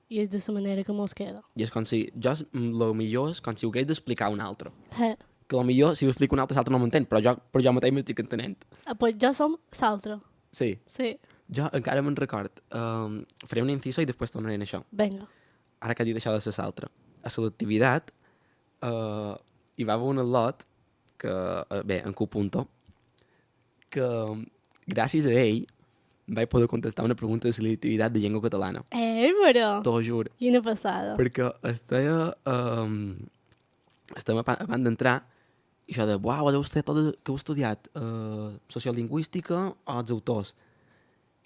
Speaker 2: i és de la manera que mos queda.
Speaker 1: I és com si... el millor és com si ho hagués d'explicar a un altre.
Speaker 2: Que
Speaker 1: el millor, si ho explico a un altre, l'altre no m'entén, però jo mateix m'estic entenent.
Speaker 2: Pues jo som l'altre.
Speaker 1: Sí.
Speaker 2: Sí.
Speaker 1: Jo encara me'n record. Faré un inciso i després tornaré a això.
Speaker 2: Vinga.
Speaker 1: Ara que has dit això de ser l'altre. A selectivitat hi va haver un al·lot que, en Q-Punto, que gràcies a ell vaig poder contestar una pregunta de selectivitat de llengua catalana.
Speaker 2: Però...
Speaker 1: T'ho juro.
Speaker 2: Quina passada.
Speaker 1: Perquè estava abans d'entrar i això de, uau, vostè tot que heu estudiat sociolingüística o els autors?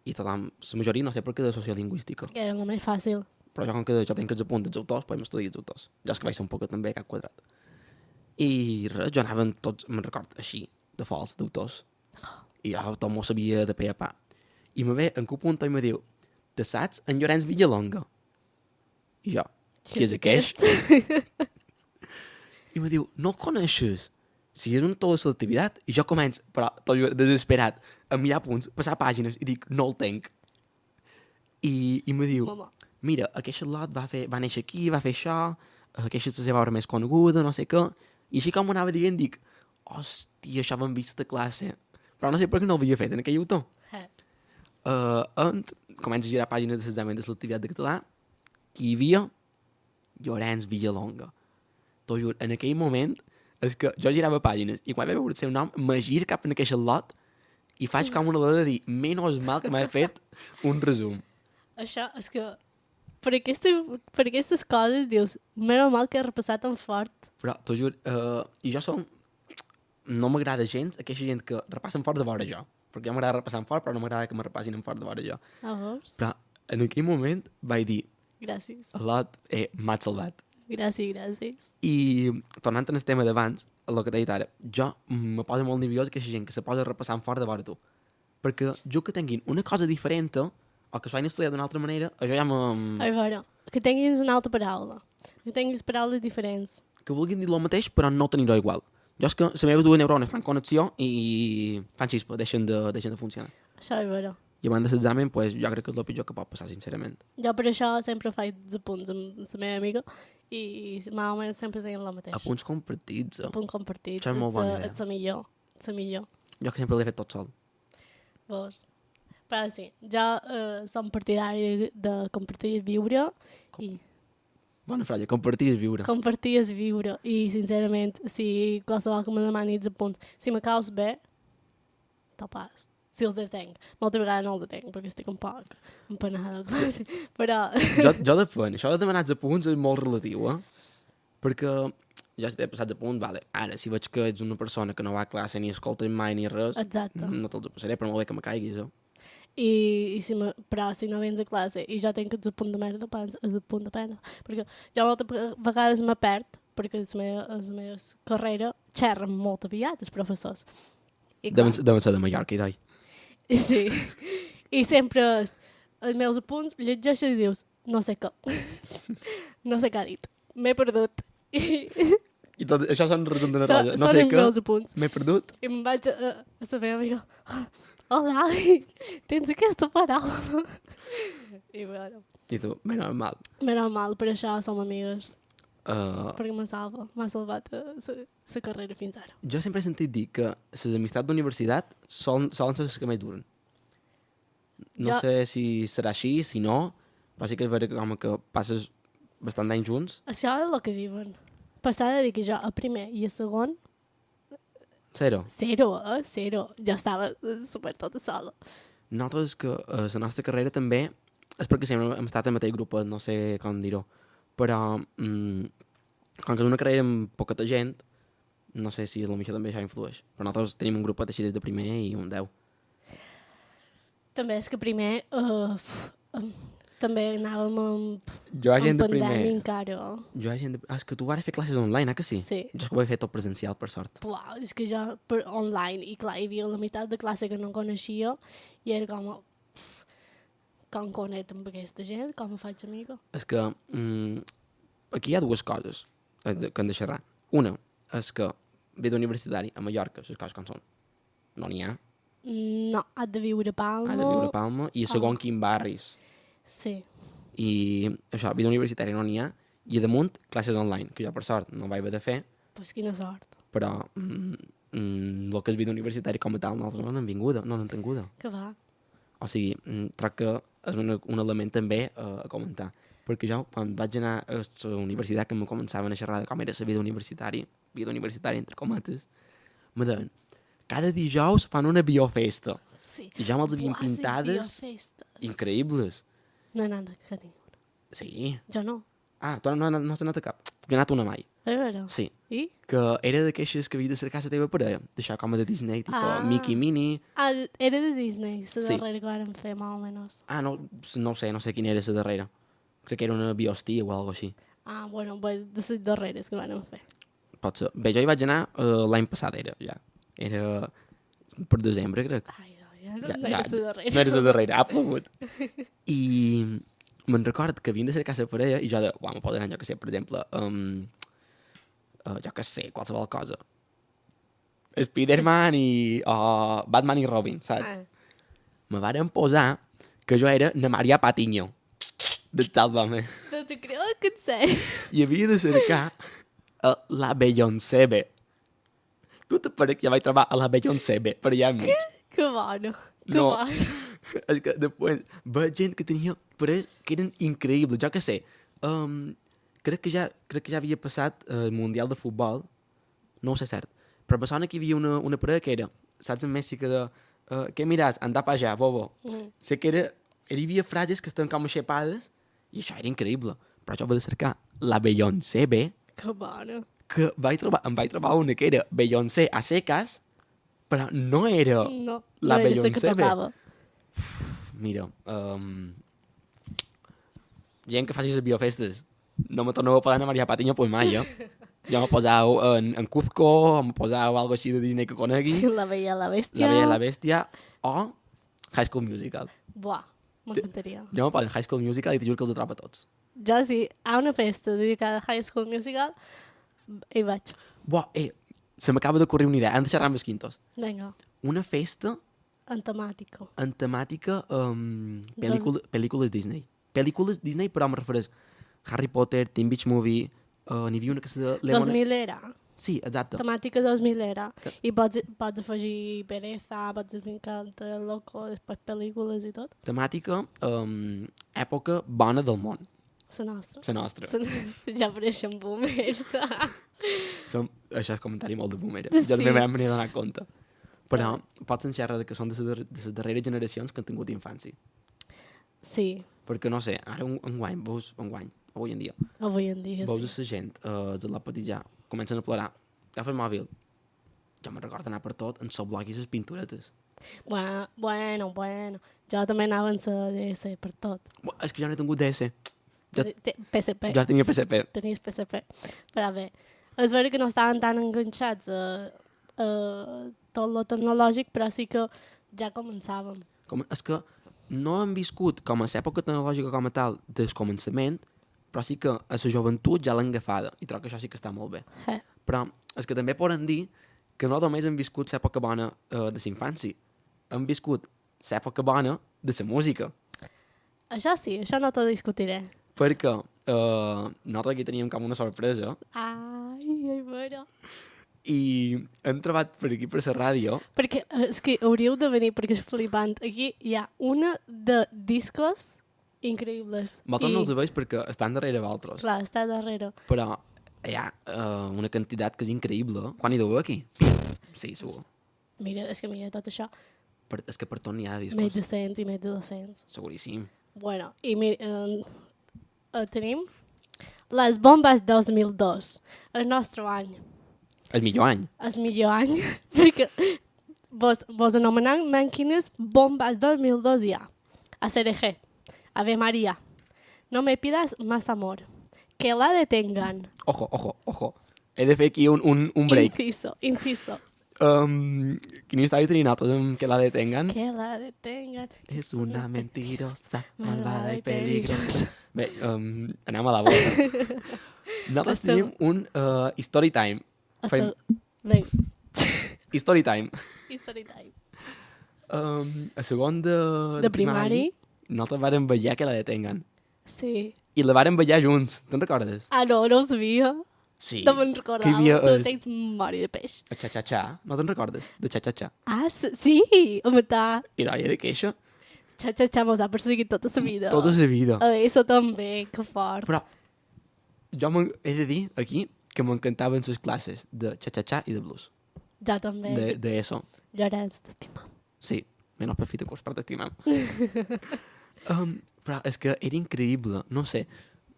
Speaker 1: I tothom, la majoria no sé per què de sociolingüística.
Speaker 2: Que era el més fàcil.
Speaker 1: Però jo com que jo tinc els apunts dels autors, doncs m'estudio els autors. Jo és que vaig ser un poc també cap quadrat. I res, jo anava tots, me'n record, així, de fals, d'autors. I jo tot m'ho sabia de pe a pa. I me ve en Q-Punto i me diu, te saps en Llorenç Villalonga? I jo, qui és aquest? I me diu, no el coneixes? Si és un autor de selectivitat. I jo començo, però tot desesperat, a mirar punts, passar pàgines i dic, no el tenc. I me diu, mira, aquest Charlotte va néixer aquí, va fer això, aquesta és la seva obra més coneguda, no sé què. I així com m'anava dient, dic, hòstia, això vam vist a classe. Però no sé per què no ho havia fet en aquell autor. Començo a girar pàgines de l'examen de selectivitat de català, qui hi havia? Llorenç Villalonga. T'ho juro, en aquell moment, és que jo girava pàgines i quan vaig veure el seu nom, me giro cap en aquest lot i faig com una alada de dir, menys mal que m'ha fet un resum.
Speaker 2: Això és que per aquestes coses dius, menys mal que he repassat tan fort.
Speaker 1: Però t'ho juro, i jo som... No m'agrada gens aquesta gent que repassen fort de vora jo. Perquè jo m'agrada repassar fort, però no m'agrada que me repassin en fort de vora jo. Però en aquell moment vaig dir...
Speaker 2: Gràcies.
Speaker 1: Lot, m'has salvat.
Speaker 2: Gràcies.
Speaker 1: I tornant al tema d'abans, el que t'he dit ara, jo me posa molt nerviós aquesta gent que se posa repassant fort de vora tu. Perquè jo que tinguin una cosa diferent o que s'ho hagin estudiat d'una altra manera, això ja
Speaker 2: A veure, que tinguis una altra paraula. Que tinguis paraules diferents.
Speaker 1: Que vulguin dir el mateix, però no tenir-ho igual. Jo és que la meva dues neurones fan connexió i fan xispa, deixen de funcionar.
Speaker 2: Això és vera.
Speaker 1: I abans de l'examen, pues, jo crec que és el pitjor que pot passar, sincerament.
Speaker 2: Jo per això sempre faig els apunts amb la meva amiga i més o menys sempre tenim el mateix.
Speaker 1: Apunts compartits.
Speaker 2: Apunts compartits.
Speaker 1: Això és molt bona idea.
Speaker 2: Ets la millor. La millor.
Speaker 1: Jo que sempre l'he fet tot sol.
Speaker 2: Veus? Però sí, jo som partidari de compartir i viure i
Speaker 1: Bona frase, compartir és viure.
Speaker 2: compartir és viure i sincerament si qualsevol que me demani els apunts si me caus bé te'l pas, si els tenc moltes vegades no els tenc perquè estic un poc empanada a classe però
Speaker 1: Jo depèn, això de demanar els apunts és molt relatiu, perquè ja si t'he passat els apunts, vale. Ara, si veig que ets una persona que no va a classe ni escoltes mai ni res,
Speaker 2: exacte
Speaker 1: no te'ls passaré, però molt bé que me caiguis,
Speaker 2: però si no vens a classe i jo tenc els apunts de merda, doncs és el punt de merda perquè jo moltes vegades me perd perquè la meva carrera xerren molt aviat els professors i clar,
Speaker 1: Deuen ser de Mallorca, i d'oi.
Speaker 2: sí, i sempre els meus apunts llegeixes i dius no sé què no sé què ha dit, m'he perdut
Speaker 1: I tot, això són resum d'una
Speaker 2: Són
Speaker 1: cosa. No
Speaker 2: són
Speaker 1: sé
Speaker 2: els
Speaker 1: què,
Speaker 2: meus apunts
Speaker 1: m'he perdut.
Speaker 2: i me'n vaig a la meva amiga hola, tens aquesta paraula i bueno
Speaker 1: I tu, bé, normal.
Speaker 2: menys mal, per això som amigues
Speaker 1: Uh,
Speaker 2: perquè m'ha salvat la carrera fins ara
Speaker 1: jo sempre he sentit dir que les amistats d'universitat solen ser les que més duren. No sé si serà així, si no, però sí que és vera que, com que passes bastant d'anys junts.
Speaker 2: això és el que diuen passar de dir que jo a primer i a segon
Speaker 1: Zero.
Speaker 2: zero jo estava super tota sola
Speaker 1: Nosaltres que la nostra carrera també és perquè sempre hem estat en mateix grup, no sé com dir-ho, però com que és una carrera amb poqueta gent, no sé si és el millor també això influeix, però nosaltres tenim un grupet així des de primer i un 10.
Speaker 2: també és que primer també anàvem
Speaker 1: Jo hi ha gent
Speaker 2: amb
Speaker 1: de primer.
Speaker 2: pandèmia encara
Speaker 1: Jo hi ha gent de... és que tu vas fer classes online, que sí?
Speaker 2: Sí.
Speaker 1: Jo és que ho he fet tot presencial, per sort.
Speaker 2: Uau, és que jo per online i clar, hi havia la meitat de classe que no coneixia i era com connecto amb aquesta gent, com me faig amiga
Speaker 1: És que aquí hi ha dues coses que hem de xerrar. Una és que vida universitari a Mallorca, les coses com són, no n'hi ha.
Speaker 2: no, has de viure a Palma
Speaker 1: Ha de viure a Palma i segon quin barris.
Speaker 2: sí,
Speaker 1: I això, vida universitària no n'hi ha. I a damunt, classes online, que jo per sort no vaig haver de fer,
Speaker 2: pues quina sort
Speaker 1: però el que és vida universitària com a tal nosaltres no n'hem vinguda, no n'hem tinguda.
Speaker 2: que va,
Speaker 1: O sigui, crec que és un element també a comentar. Perquè jo, quan vaig anar a la universitat, que me començaven a xerrar de com era la vida universitària entre cometes, me deien, cada dijous fan una biofesta.
Speaker 2: sí
Speaker 1: I ja me'ls havien
Speaker 2: Buah, sí,
Speaker 1: pintades
Speaker 2: biofestes.
Speaker 1: increïbles.
Speaker 2: no he anat a ninguna
Speaker 1: Sí.
Speaker 2: jo no,
Speaker 1: Ah, tu no has anat a cap. Jo he anat una mai.
Speaker 2: a veure
Speaker 1: Sí.
Speaker 2: i?
Speaker 1: Que era d'aquestes que havia de cercar la teva parella. D'això com a de Disney, tipus Mickey, Minnie.
Speaker 2: Era de Disney, la
Speaker 1: Sí.
Speaker 2: darrera que vàrem fer, més o menys.
Speaker 1: No sé quina era la darrera. Crec que era una biostia o alguna així.
Speaker 2: Bueno, de les darreres que vàrem fer.
Speaker 1: Pot ser. Bé, jo hi vaig anar l'any passat, ja. Era per desembre, crec.
Speaker 2: Ai, no era la darrera.
Speaker 1: No era la darrera, ha plogut. I me'n record que havien de cercar la parella i jo de, me poden anar, jo que sé, per exemple, jo que sé, qualsevol cosa. Spiderman i Batman i Robin, saps? Me varen posar que jo era na Maria Patiño de Sálvame.
Speaker 2: No te creo que en sèrio.
Speaker 1: I havia de cercar a la Beyoncé B. Tu te pare que ja vaig trobar a la Beyoncé B, per allà enmig.
Speaker 2: Que bona. Que
Speaker 1: No.
Speaker 2: bona.
Speaker 1: És que després veig gent que tenia parells que eren increïbles. Jo que sé, crec que ja havia passat el Mundial de Futbol, no ho sé cert, però me sona que hi havia una parella que era, saps en Messi que de què miràs? Anda pa allà, bobo. Sé que hi havia frases que estaven com aixepades i això era increïble. Però jo vaig cercar la Beyoncé B,
Speaker 2: Que bona.
Speaker 1: que em vaig trobar una que era Beyoncé a secas, però no era
Speaker 2: No,
Speaker 1: la
Speaker 2: no era la que
Speaker 1: Beyoncé B.
Speaker 2: tocava.
Speaker 1: Mira, gent que faci les biofestes. No me torneu a posar a Maria Patiño pues mai, Jo m'he posat en Cuzco, m'he posat algo així de Disney que conegui,
Speaker 2: La Bella i la Bèstia.
Speaker 1: La Bella i la Bèstia, o High School Musical.
Speaker 2: Buah, m'encantaria.
Speaker 1: Jo m'he posat en High School Musical i t'ho juro que els atrapa tots.
Speaker 2: Jo sí, a una festa dedicada a High School Musical, hi vaig.
Speaker 1: Buah, se m'acaba de corrir una idea, han de xerrar amb els quintos.
Speaker 2: Vinga.
Speaker 1: Una festa
Speaker 2: En temàtica.
Speaker 1: En temàtica, pel·lícules Disney. Pel·lícules Disney, però me refereix Harry Potter, Teen Beach Movie, n'hi havia una que se...
Speaker 2: 2000 era.
Speaker 1: Sí, exacte.
Speaker 2: Temàtica 2000 era. I pots afegir Pereza, pots ficar Loco, després pel·lícules i tot.
Speaker 1: Temàtica, època bona del món.
Speaker 2: La nostra.
Speaker 1: La nostra.
Speaker 2: Ja apareixen boomers.
Speaker 1: Això és comentari molt de boomera.
Speaker 2: Sí.
Speaker 1: Jo també m'he donat compte. Però pots enxerrar que són de les darreres generacions que han tingut infància.
Speaker 2: Sí,
Speaker 1: Perquè, no sé, ara avui en dia,
Speaker 2: avui en dia
Speaker 1: veus
Speaker 2: sí.
Speaker 1: la gent, els la petitjà, comencen a plorar, agafa el mòbil. Jo me'n recordo anar per tot, en el bloc i les pinturetes.
Speaker 2: Bueno. Jo també anava en la DS per tot.
Speaker 1: És que jo no he tingut DS. Jo-
Speaker 2: PSP.
Speaker 1: Jo tenia PSP.
Speaker 2: Tenies PSP. Però bé, és vera que no estaven tan enganxats a tot lo tecnològic, però sí que ja començàvem.
Speaker 1: És que no hem viscut com a l'època tecnològica com a tal del començament, però sí que a la joventut ja l'han agafada, i trobo que això sí que està molt bé. Però és que també poden dir que no només hem viscut l'època bona de la infància, hem viscut l'època bona de la música,
Speaker 2: Això sí, això no t'ho discutiré.
Speaker 1: perquè nosaltres aquí teníem com una sorpresa
Speaker 2: Ai, vera.
Speaker 1: i hem trobat per aquí, per la ràdio,
Speaker 2: Perquè és que hauríeu de venir, perquè és flipant. Aquí hi ha una de discos increïbles.
Speaker 1: moltes no els veig perquè estan darrere vosaltres,
Speaker 2: Clar, està darrere.
Speaker 1: però hi ha una quantitat que és increïble. Quan hi deu aquí? Sí, segur.
Speaker 2: Mira, és que mira tot això.
Speaker 1: És que per tot n'hi ha
Speaker 2: Més
Speaker 1: discos.
Speaker 2: de 100 i més de 200.
Speaker 1: Seguríssim.
Speaker 2: Bueno, i mira, tenim les bombes 2002, el nostre any.
Speaker 1: El millor any.
Speaker 2: El millor any, perquè vos anomenam quines bombes 2002 hi ha. A CRG, Ave María, no me pidas más amor, que la detengan.
Speaker 1: Ojo. He de fer aquí un break.
Speaker 2: Inciso.
Speaker 1: Quina història tenim nosaltres amb que la detengan?
Speaker 2: Que la detengan.
Speaker 1: És una mentirosa, malvada i
Speaker 2: peligrosa.
Speaker 1: peligrosa. Bé, anem a la volta. Nosaltres tenim un story time. Fem
Speaker 2: Bé,
Speaker 1: story time.
Speaker 2: history time.
Speaker 1: A segon de
Speaker 2: primari.
Speaker 1: nosaltres vàrem veure que la detengan.
Speaker 2: Sí.
Speaker 1: I la vàrem veure junts. Te'n recordes?
Speaker 2: Ah, no ho sabia.
Speaker 1: Sí.
Speaker 2: No me'n recordava.
Speaker 1: Que hi havia
Speaker 2: Tu tens memòria de peix.
Speaker 1: el xa-xa-xa. No te'n recordes? De xa-xa-xa.
Speaker 2: Ah, sí, home, ta.
Speaker 1: I noia de queixa.
Speaker 2: Xa-xa-xa mos ha perseguit tota la vida.
Speaker 1: Tota la vida.
Speaker 2: Això també, que fort.
Speaker 1: Però jo he de dir aquí que m'encantaven les classes de xa-xa-xa i de blues.
Speaker 2: Ja també.
Speaker 1: De eso.
Speaker 2: Llorenç, t'estimam.
Speaker 1: Sí, menys per fita curs, però t'estimem. Però és que era increïble, no sé.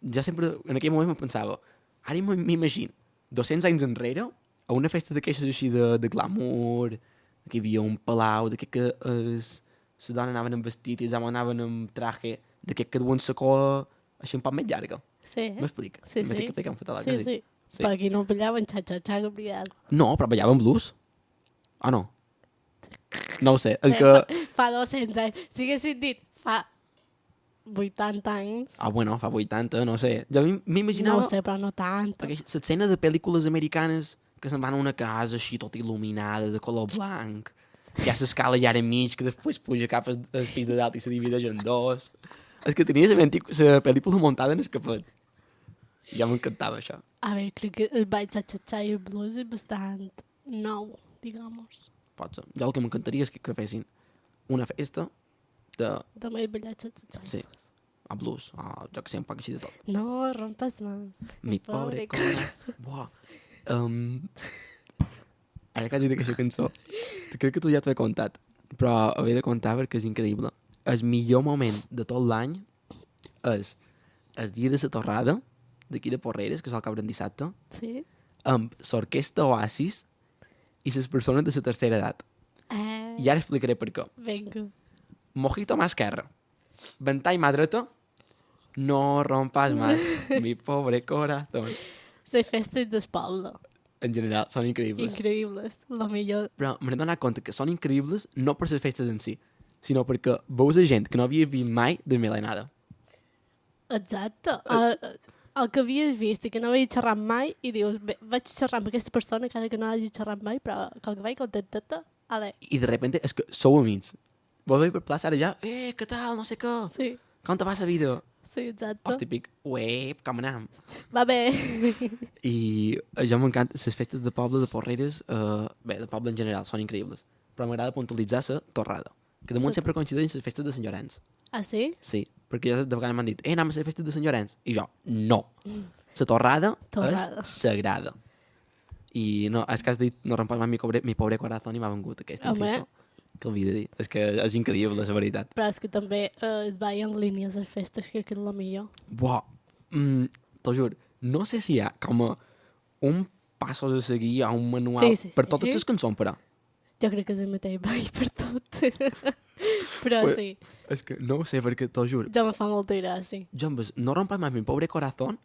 Speaker 1: Jo sempre, en aquell moment, me pensava, ara m'imagino, 200 anys enrere, a una festa d'aquestes així de glamour, que hi havia un palau, de que les dones anaven amb vestit i els homes anaven amb traje, de que duen la cola així un poc més llarga.
Speaker 2: Sí.
Speaker 1: M'explica?
Speaker 2: Sí, sí.
Speaker 1: M'estic explicant fatal,
Speaker 2: Sí,
Speaker 1: que
Speaker 2: sí.
Speaker 1: sí?
Speaker 2: Per aquí no pillaven xa-xa-xa, que pillaven.
Speaker 1: No, però ballaven blues. Ah, no? No ho sé, és que...
Speaker 2: Fa 200 anys. Si haguessin dit fa 80 anys...
Speaker 1: Ah, bueno, fa 80, no sé. Jo m'imaginava...
Speaker 2: No ho sé, però no tant.
Speaker 1: L'escena de pel·lícules americanes que se'n van a una casa així tota il·luminada, de color blanc. Hi ha l'escala allà enmig que després puja cap al pis de dalt i se divideix en dos. És que tenia la pel·lícula muntada en el capet. Ja m'encantava això.
Speaker 2: A veure, crec que el ball xa-xa-xa i el blues és bastant nou, digamos.
Speaker 1: Pot ser. Jo el que m'encantaria és que fessin una festa de...
Speaker 2: També he ballat xa-xa-xa.
Speaker 1: Sí. A blues, jo que sé, un poc així de tot.
Speaker 2: No rompas más.
Speaker 1: Mi pobre corazón. Buah. Ara que has dit aquesta cançó, crec que tu ja t'ho he contat, però havia de contar perquè és increïble. El millor moment de tot l'any és el dia de la torrada, d'aquí de Porreres, que és el cabren dissabte,
Speaker 2: Sí?
Speaker 1: amb l'orquestra Oasis i les persones de la tercera edat. I ara explicaré per què.
Speaker 2: Vinga.
Speaker 1: Mojito mà esquerra, ventall mà dreta, no rompas más, mi pobre corazón.
Speaker 2: Les festes del poble.
Speaker 1: En general, són increïbles.
Speaker 2: Increïbles. La millor.
Speaker 1: Però m'he donat compte que són increïbles no per les festes en si, sinó perquè veus a gent que no havia vist mai de milenada.
Speaker 2: Exacte. El que havies vist i que no havies xerrat mai i dius, bé, vaig xerrar amb aquesta persona encara que no hagi xerrat mai, però com que vaig contenteta, Ale,
Speaker 1: I de repente és que sou amics. Vos veig per plaça ara ja, què tal, no sé què.
Speaker 2: sí,
Speaker 1: Com te va la vida?
Speaker 2: sí, exacte.
Speaker 1: Hosti, pic, com anem?
Speaker 2: Va bé.
Speaker 1: I jo m'encanta les festes de poble de Porreres, bé, de poble en general, són increïbles. Però m'agrada puntualitzar la torrada. Que damunt
Speaker 2: Sí.
Speaker 1: sempre coincideixen les festes de Sant Llorenç.
Speaker 2: Ah, sí?
Speaker 1: Sí, perquè jo de vegades m'han dit, anem a les festes de Sant Llorenç. I jo, no. La torrada,
Speaker 2: Torrada.
Speaker 1: és sagrada. I no, és que has dit, no rompas más mi pobre corazón i m'ha vengut aquesta
Speaker 2: Home.
Speaker 1: info. Que el de dir. És que és increïble, la veritat.
Speaker 2: Però és que també es va en línies les festes, crec que és el millor.
Speaker 1: Buah, t'ho juro, no sé si hi ha com a un passos a seguir, a un manual,
Speaker 2: Sí, sí,
Speaker 1: per
Speaker 2: sí.
Speaker 1: totes les cançons, però.
Speaker 2: Jo crec que és el mateix ball per tot. Però
Speaker 1: Pues-
Speaker 2: sí,
Speaker 1: És que no ho sé, perquè t'ho juro.
Speaker 2: ja me fa molta gràcia.
Speaker 1: Jo amb el no rompas más mi pobre corazón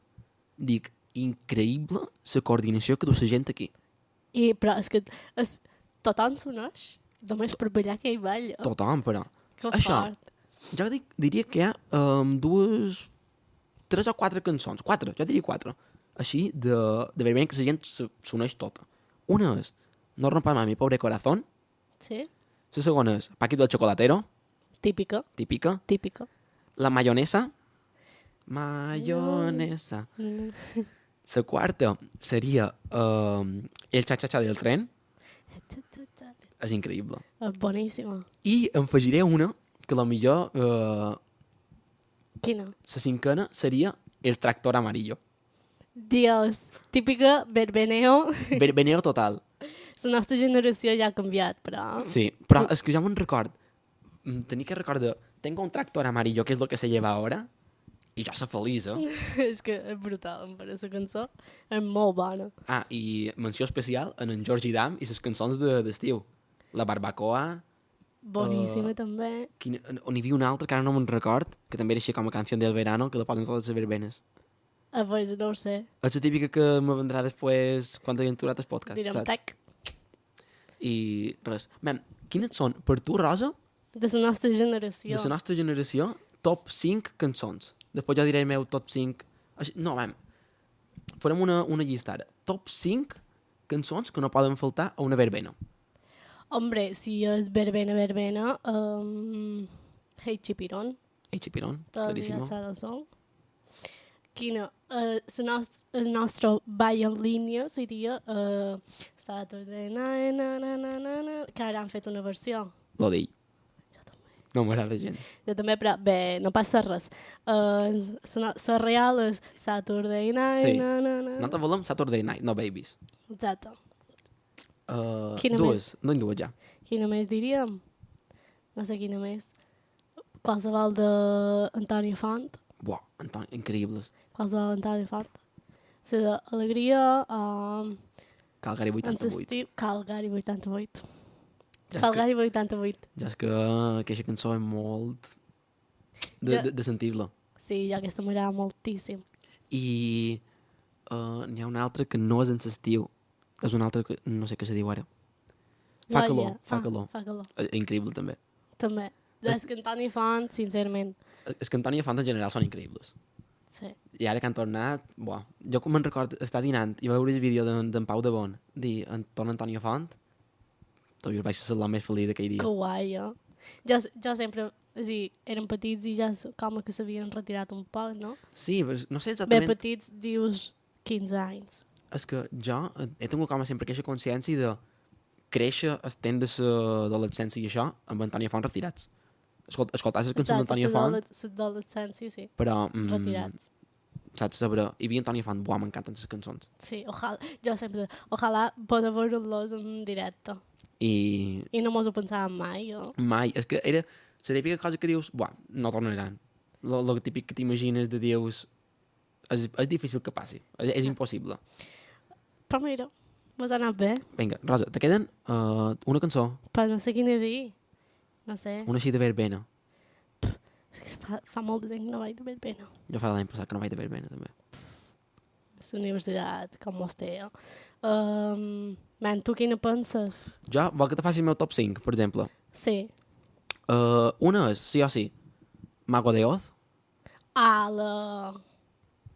Speaker 1: dic, increïble la coordinació que du la gent aquí.
Speaker 2: Però és que tothom s'uneix només per ballar aquell ball.
Speaker 1: Tothom, però.
Speaker 2: Que
Speaker 1: Això.
Speaker 2: fort.
Speaker 1: Jo diria que hi ha tres o quatre cançons. Quatre, jo diria quatre. Així, de veure que la gent s'uneix tota. Una és No rompas más mi pobre corazón.
Speaker 2: Sí?
Speaker 1: La segona és Paquito el chocolatero,
Speaker 2: Típica,
Speaker 1: típica.
Speaker 2: típica.
Speaker 1: La mayonesa. Mayonesa. La quarta seria El cha-cha-cha del tren. És increïble.
Speaker 2: Boníssima.
Speaker 1: I em afegiré una, que la millor,
Speaker 2: Quina?
Speaker 1: la cinquena, seria El tractor amarillo.
Speaker 2: Dios, típica verbeneo.
Speaker 1: Verbeneo total.
Speaker 2: La nostra generació ja ha canviat, però...
Speaker 1: Sí, però és que jo me'n record. Tenia que recordar, tengo un tractor amarillo, que és lo que se lleva ahora, i jo soc feliç,
Speaker 2: És que és brutal, em pare, la cançó és molt bona.
Speaker 1: Ah, i menció especial en Georgie Dam i les cançons d'estiu. La barbacoa,
Speaker 2: Boníssima, també.
Speaker 1: on hi havia una altra, que ara no me'n record, que també era així com a canció del verano, que la posen totes les verbenes.
Speaker 2: Ah, pues no ho sé.
Speaker 1: És la típica que me vendrà després quan hagin aturat el podcast,
Speaker 2: Direm
Speaker 1: saps?
Speaker 2: tac.
Speaker 1: I res. Mem, quines són, per tu, Rosa,
Speaker 2: De la nostra generació.
Speaker 1: de la nostra generació, top 5 cançons? Després jo diré el meu top 5... No, mem, farem una llista ara. Top 5 cançons que no poden faltar a una verbena.
Speaker 2: Hombre, si és verbena, verbena, Hey Chipirón,
Speaker 1: Ei, Chipirón,
Speaker 2: todavía
Speaker 1: claríssimo.
Speaker 2: serà el sol. Quina? El nostre ball en línia seria Saturday Night, que ara han fet una versió.
Speaker 1: Lo d'ell.
Speaker 2: Jo també.
Speaker 1: No m'agrada gens.
Speaker 2: Jo també, però bé, no passa res. La real és Saturday Night,
Speaker 1: Sí.
Speaker 2: na.
Speaker 1: Nosaltres volem Saturday Night, no Babies.
Speaker 2: Exacte. Quina
Speaker 1: Dues, no en dues ja.
Speaker 2: Quina més diríem? No sé quina més. Qualsevol d'Antònia Font.
Speaker 1: Buah, increïbles.
Speaker 2: Qualsevol d'Antònia Font. La d'Alegria,
Speaker 1: Calgary
Speaker 2: en
Speaker 1: 88.
Speaker 2: l'estiu, Calgary 88.
Speaker 1: Ja és
Speaker 2: Calgary 88.
Speaker 1: Ja és que aquesta cançó és molt de sentir-la.
Speaker 2: Sí, jo aquesta m'agrada moltíssim.
Speaker 1: I n'hi ha una altra que no és en l'estiu. És una altra que no sé què se diu ara. Fa calor, fa calor.
Speaker 2: Fa calor.
Speaker 1: Increïble també.
Speaker 2: També. És que Antònia Font, sincerament,
Speaker 1: És que Antònia Font en general són increïbles.
Speaker 2: sí.
Speaker 1: I ara que han tornat, buah, jo com me'n record estar dinant i veure el vídeo d'en Pau de Bon dir torna Antònia Font, jo vaig ser l'home més feliç d'aquell dia.
Speaker 2: Que guai, jo sempre, és a dir, érem petits i ja com que s'havien retirat un poc, no?
Speaker 1: Sí, però no sé
Speaker 2: Bé
Speaker 1: exactament...
Speaker 2: petits, dius 15 anys.
Speaker 1: És que jo he tingut com a sempre aquesta consciència de créixer el temps de l'adolescència i això amb Antònia Font retirats. Escoltar les cançons d'Antònia Font,
Speaker 2: L'adolescència, sí.
Speaker 1: però...
Speaker 2: Retirats.
Speaker 1: Saps, sobre... Hi havia Antònia Font, buah, m'encanten les cançons.
Speaker 2: Sí, jo sempre... Ojalà poder veure-los en directe.
Speaker 1: I
Speaker 2: I no mos ho pensàvem mai, jo.
Speaker 1: mai, és que era la típica cosa que dius, buah, no tornaran. Lo típic que t'imagines de dius, és difícil que passi, és impossible.
Speaker 2: Però mira, mos ha anat bé.
Speaker 1: Vinga, Rosa, te queden una cançó,
Speaker 2: Però no sé quina dir. No sé.
Speaker 1: una així de verbena.
Speaker 2: És que fa molt de temps que no vaig de ben pena.
Speaker 1: Jo fa l'any passat que no vaig de verbena, també.
Speaker 2: La universitat, com mos té, Man, tu quina penses?
Speaker 1: Jo, vol que te faci el meu top 5, per exemple.
Speaker 2: Sí.
Speaker 1: Una és, sí o sí, Mago de Oz.
Speaker 2: La...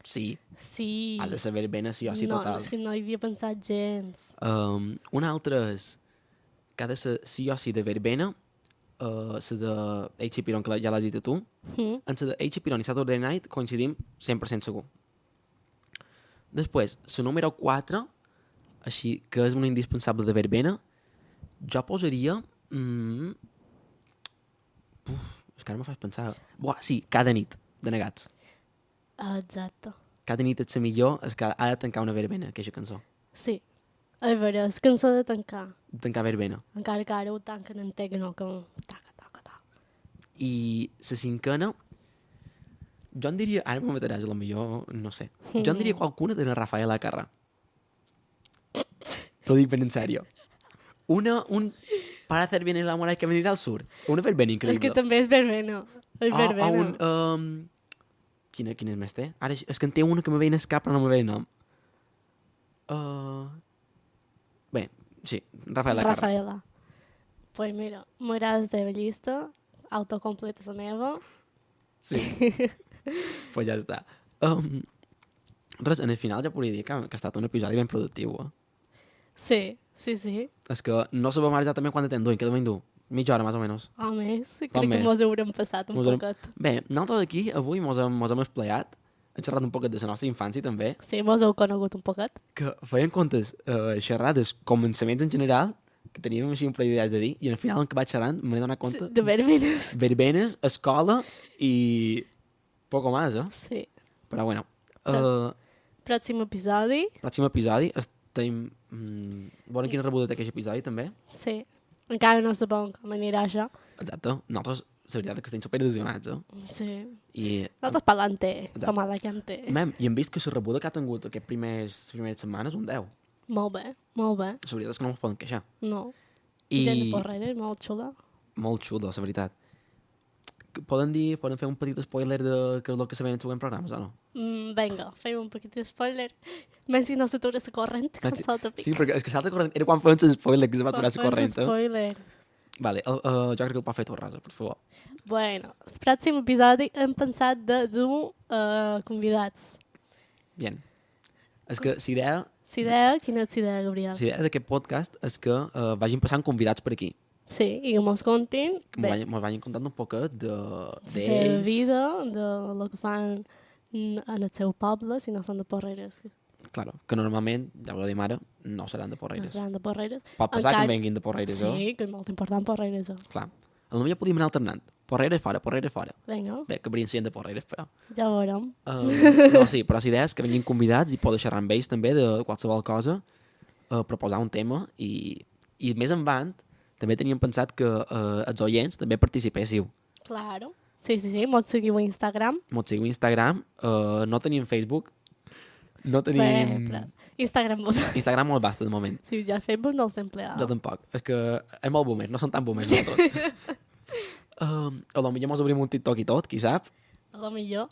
Speaker 1: Sí,
Speaker 2: Sí.
Speaker 1: ha de ser verbena, sí o sí,
Speaker 2: no,
Speaker 1: total.
Speaker 2: és que no hi havia pensat gens.
Speaker 1: Una altra és que ha de ser sí o sí de verbena, la de H. Piron, que ja l'has dit a tu, en la de H. Piron i Saturday Night coincidim 100% segur. Després, la número 4, així que és una indispensable de verbena, jo posaria... és que ara me fas pensar... Buah, sí, Cada nit, de Negats.
Speaker 2: Exacte.
Speaker 1: Cada nit és la millor, és que ha de tancar una verbena, aquesta cançó.
Speaker 2: Sí. A veure, és cançó de tancar.
Speaker 1: De tancar verbena.
Speaker 2: Encara que ara ho tanquen en tecno, que taca, taca, taca.
Speaker 1: I la cinquena, jo en diria... Ara me mataràs, a lo millor, no sé. Jo en diria qualcuna de la Rafaela Carrà. T'ho dic ben en sèrio. Para hacer bien el amor hay que venir al sur. Una verbena increïble.
Speaker 2: És que també és verbena. És verbena.
Speaker 1: Quina és més té? Ara, és que en té una que me ve en el cap, però no me ve el nom. Bé, sí, Rafaela Carrà.
Speaker 2: Rafaela. Pues mira, m'agrades de bellista, autocompleta la meva.
Speaker 1: Sí. Pues ja està. Res, en el final ja podria dir que ha estat un episodi ben productiu.
Speaker 2: Sí, sí, sí.
Speaker 1: És que no sabem ara exactament quant de temps duim, que devem dur. Mitja hora, més o menys.
Speaker 2: O més, crec
Speaker 1: O
Speaker 2: que
Speaker 1: més.
Speaker 2: mos haurem passat un poquet.
Speaker 1: Bé, nosaltres aquí avui mos hem esplayat, hem xerrat un poquet de la nostra infància també,
Speaker 2: Sí, mos heu conegut un poquet.
Speaker 1: que feien comptes xerrades, començaments en general, que teníem així un parell d'idees de dir, i al final en què vaig xerrant m'he donat compte
Speaker 2: De verbenes.
Speaker 1: verbenes, escola i poco más, eh?
Speaker 2: Sí.
Speaker 1: Però bueno,
Speaker 2: Pròxim episodi.
Speaker 1: pròxim episodi estem... Veurem quina rebuda té aquest episodi també.
Speaker 2: Sí. Encara no sabem com anirà això.
Speaker 1: Exacte, nosaltres la veritat és que estem superilusionats,
Speaker 2: Sí.
Speaker 1: I,
Speaker 2: Nosaltres pa'lante, tomar la cante.
Speaker 1: i hem vist que la rebuda que ha tingut aquestes primeres setmanes un 10.
Speaker 2: Molt bé, molt bé.
Speaker 1: La veritat és que no ens poden queixar.
Speaker 2: No.
Speaker 1: I
Speaker 2: Gent de Porrera, molt xula.
Speaker 1: molt xulo, la veritat. Poden fer un petit spoiler de què és el que se ve en els següents programes, o no?
Speaker 2: Vinga, fem un petit spoiler. Menys si no s'atura la corrent, com salta pic.
Speaker 1: Sí, perquè és que salta corrent. Era quan feien spoiler que se va aturar la corrent.
Speaker 2: Spoiler.
Speaker 1: Vale, jo crec que el pot fer tot Rosa, per favor.
Speaker 2: Bueno, el pròxim episodi hem pensat de dur convidats.
Speaker 1: Bien. És que l'idea
Speaker 2: Quina és l'idea, Gabriel?
Speaker 1: d'aquest podcast és que vagin passant convidats per aquí.
Speaker 2: Sí, i que mos contin
Speaker 1: Que mos vagin contant un poquet de
Speaker 2: la vida, de lo que fan en el seu poble, si no són de Porreres.
Speaker 1: Claro, que normalment, ja ho diem ara, no seran de
Speaker 2: No
Speaker 1: Porreres.
Speaker 2: seran de Porreres.
Speaker 1: Pot passar
Speaker 2: Encara-
Speaker 1: que venguin de Porreres,
Speaker 2: Sí, que és molt important Porreres.
Speaker 1: Clar. A lo millor podríem anar alternant. Porreres fora, Porreres fora.
Speaker 2: Vinga,
Speaker 1: Bé, que haurien sent de Porreres, però...
Speaker 2: ja ho veurem.
Speaker 1: No, sí, però la idea és que vinguin convidats i poder xerrar amb ells també de qualsevol cosa, proposar un tema i més endavant també teníem pensat que els oients també participéssiu.
Speaker 2: Claro. Sí, mos seguiu a Instagram.
Speaker 1: Mos seguiu a Instagram, no tenim Facebook, no
Speaker 2: Bé,
Speaker 1: tenim...
Speaker 2: però Instagram.
Speaker 1: Instagram molt basta de moment.
Speaker 2: Sí, ja Facebook no els empleava.
Speaker 1: Jo tampoc. És que és molt boomers, no són tan boomers nosaltres. A lo millor mos obrim un TikTok i tot, qui sap.
Speaker 2: A lo millor.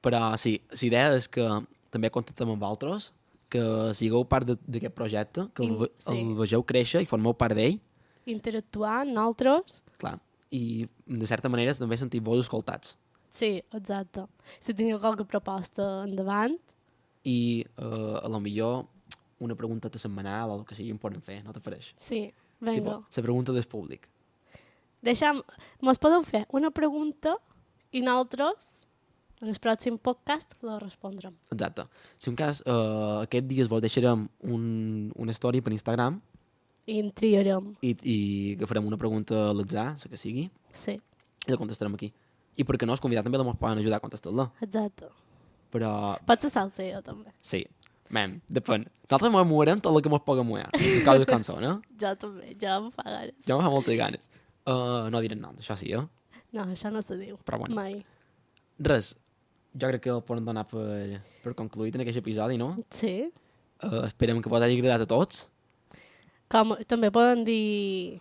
Speaker 1: Però sí, l'idea és que també contactem amb vosaltres, que sigueu part d'aquest projecte, que
Speaker 2: Sí.
Speaker 1: el vegeu créixer i formeu part d'ell,
Speaker 2: Interactuar, nosaltres.
Speaker 1: clar, i de certa manera també sentir-vos escoltats.
Speaker 2: Sí, exacte. Si teniu qualque proposta endavant,
Speaker 1: I a lo millor una pregunteta setmanal o el que sigui en podem fer, no t'afareix?
Speaker 2: sí, vinga.
Speaker 1: La pregunta del públic.
Speaker 2: Mos podeu fer una pregunta i nosaltres, en el pròxim podcast, la respondrem.
Speaker 1: Exacte. Si un cas, aquest dies vos deixarem una història per Instagram
Speaker 2: I en triarem.
Speaker 1: i agafarem una pregunta a l'atzar, la que sigui,
Speaker 2: Sí,
Speaker 1: i la contestarem aquí. I perquè no, els convidats també mos poden ajudar a contestar-la.
Speaker 2: exacte.
Speaker 1: Però,
Speaker 2: Pot ser salseo, també.
Speaker 1: sí, depèn. Nosaltres mos mourem tot el que mos puguem moure. Coses com són, eh?
Speaker 2: Jo també, ja em fa ganes.
Speaker 1: Ja me fa moltes ganes. No direm nom, això sí,
Speaker 2: No, això no se diu.
Speaker 1: Però bueno.
Speaker 2: Mai.
Speaker 1: Res, jo crec que el podem donar per concluït en aquest episodi, no?
Speaker 2: Sí.
Speaker 1: Esperem que vos hagi agradat a tots.
Speaker 2: També poden dir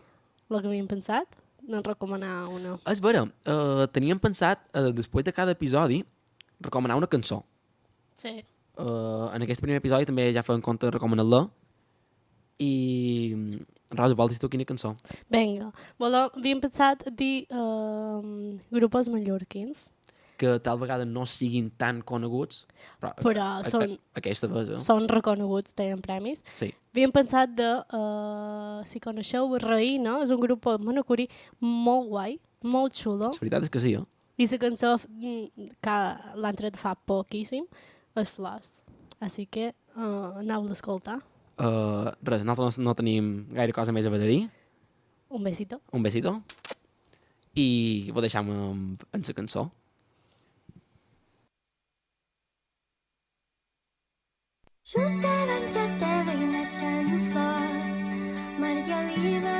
Speaker 2: el que havíem pensat, no recomanar una.
Speaker 1: És vera, teníem pensat, després de cada episodi, recomanar una cançó.
Speaker 2: Sí.
Speaker 1: En aquest primer episodi també ja feien compte de recomanar-la. I... Rosa, vols dir tu quina cançó?
Speaker 2: Vinga. Havíem pensat dir grupos mallorquins,
Speaker 1: Que tal vegada no siguin tan coneguts, però
Speaker 2: però són,
Speaker 1: aquesta vegada.
Speaker 2: són reconeguts, tenen premis.
Speaker 1: Sí.
Speaker 2: Havíem pensat de, si coneixeu Reina, és un grup manacorí molt guai, molt xulo,
Speaker 1: La veritat és que sí, eh?
Speaker 2: i la cançó que l'han tret fa poquíssim és Flors. Així que aneu a escoltar.
Speaker 1: Res, nosaltres no tenim gaire cosa més a dir.
Speaker 2: Un besito.
Speaker 1: Un besito. I ho deixem en la cançó.
Speaker 3: Just davant ja teva hi naixen flors, Maria Lida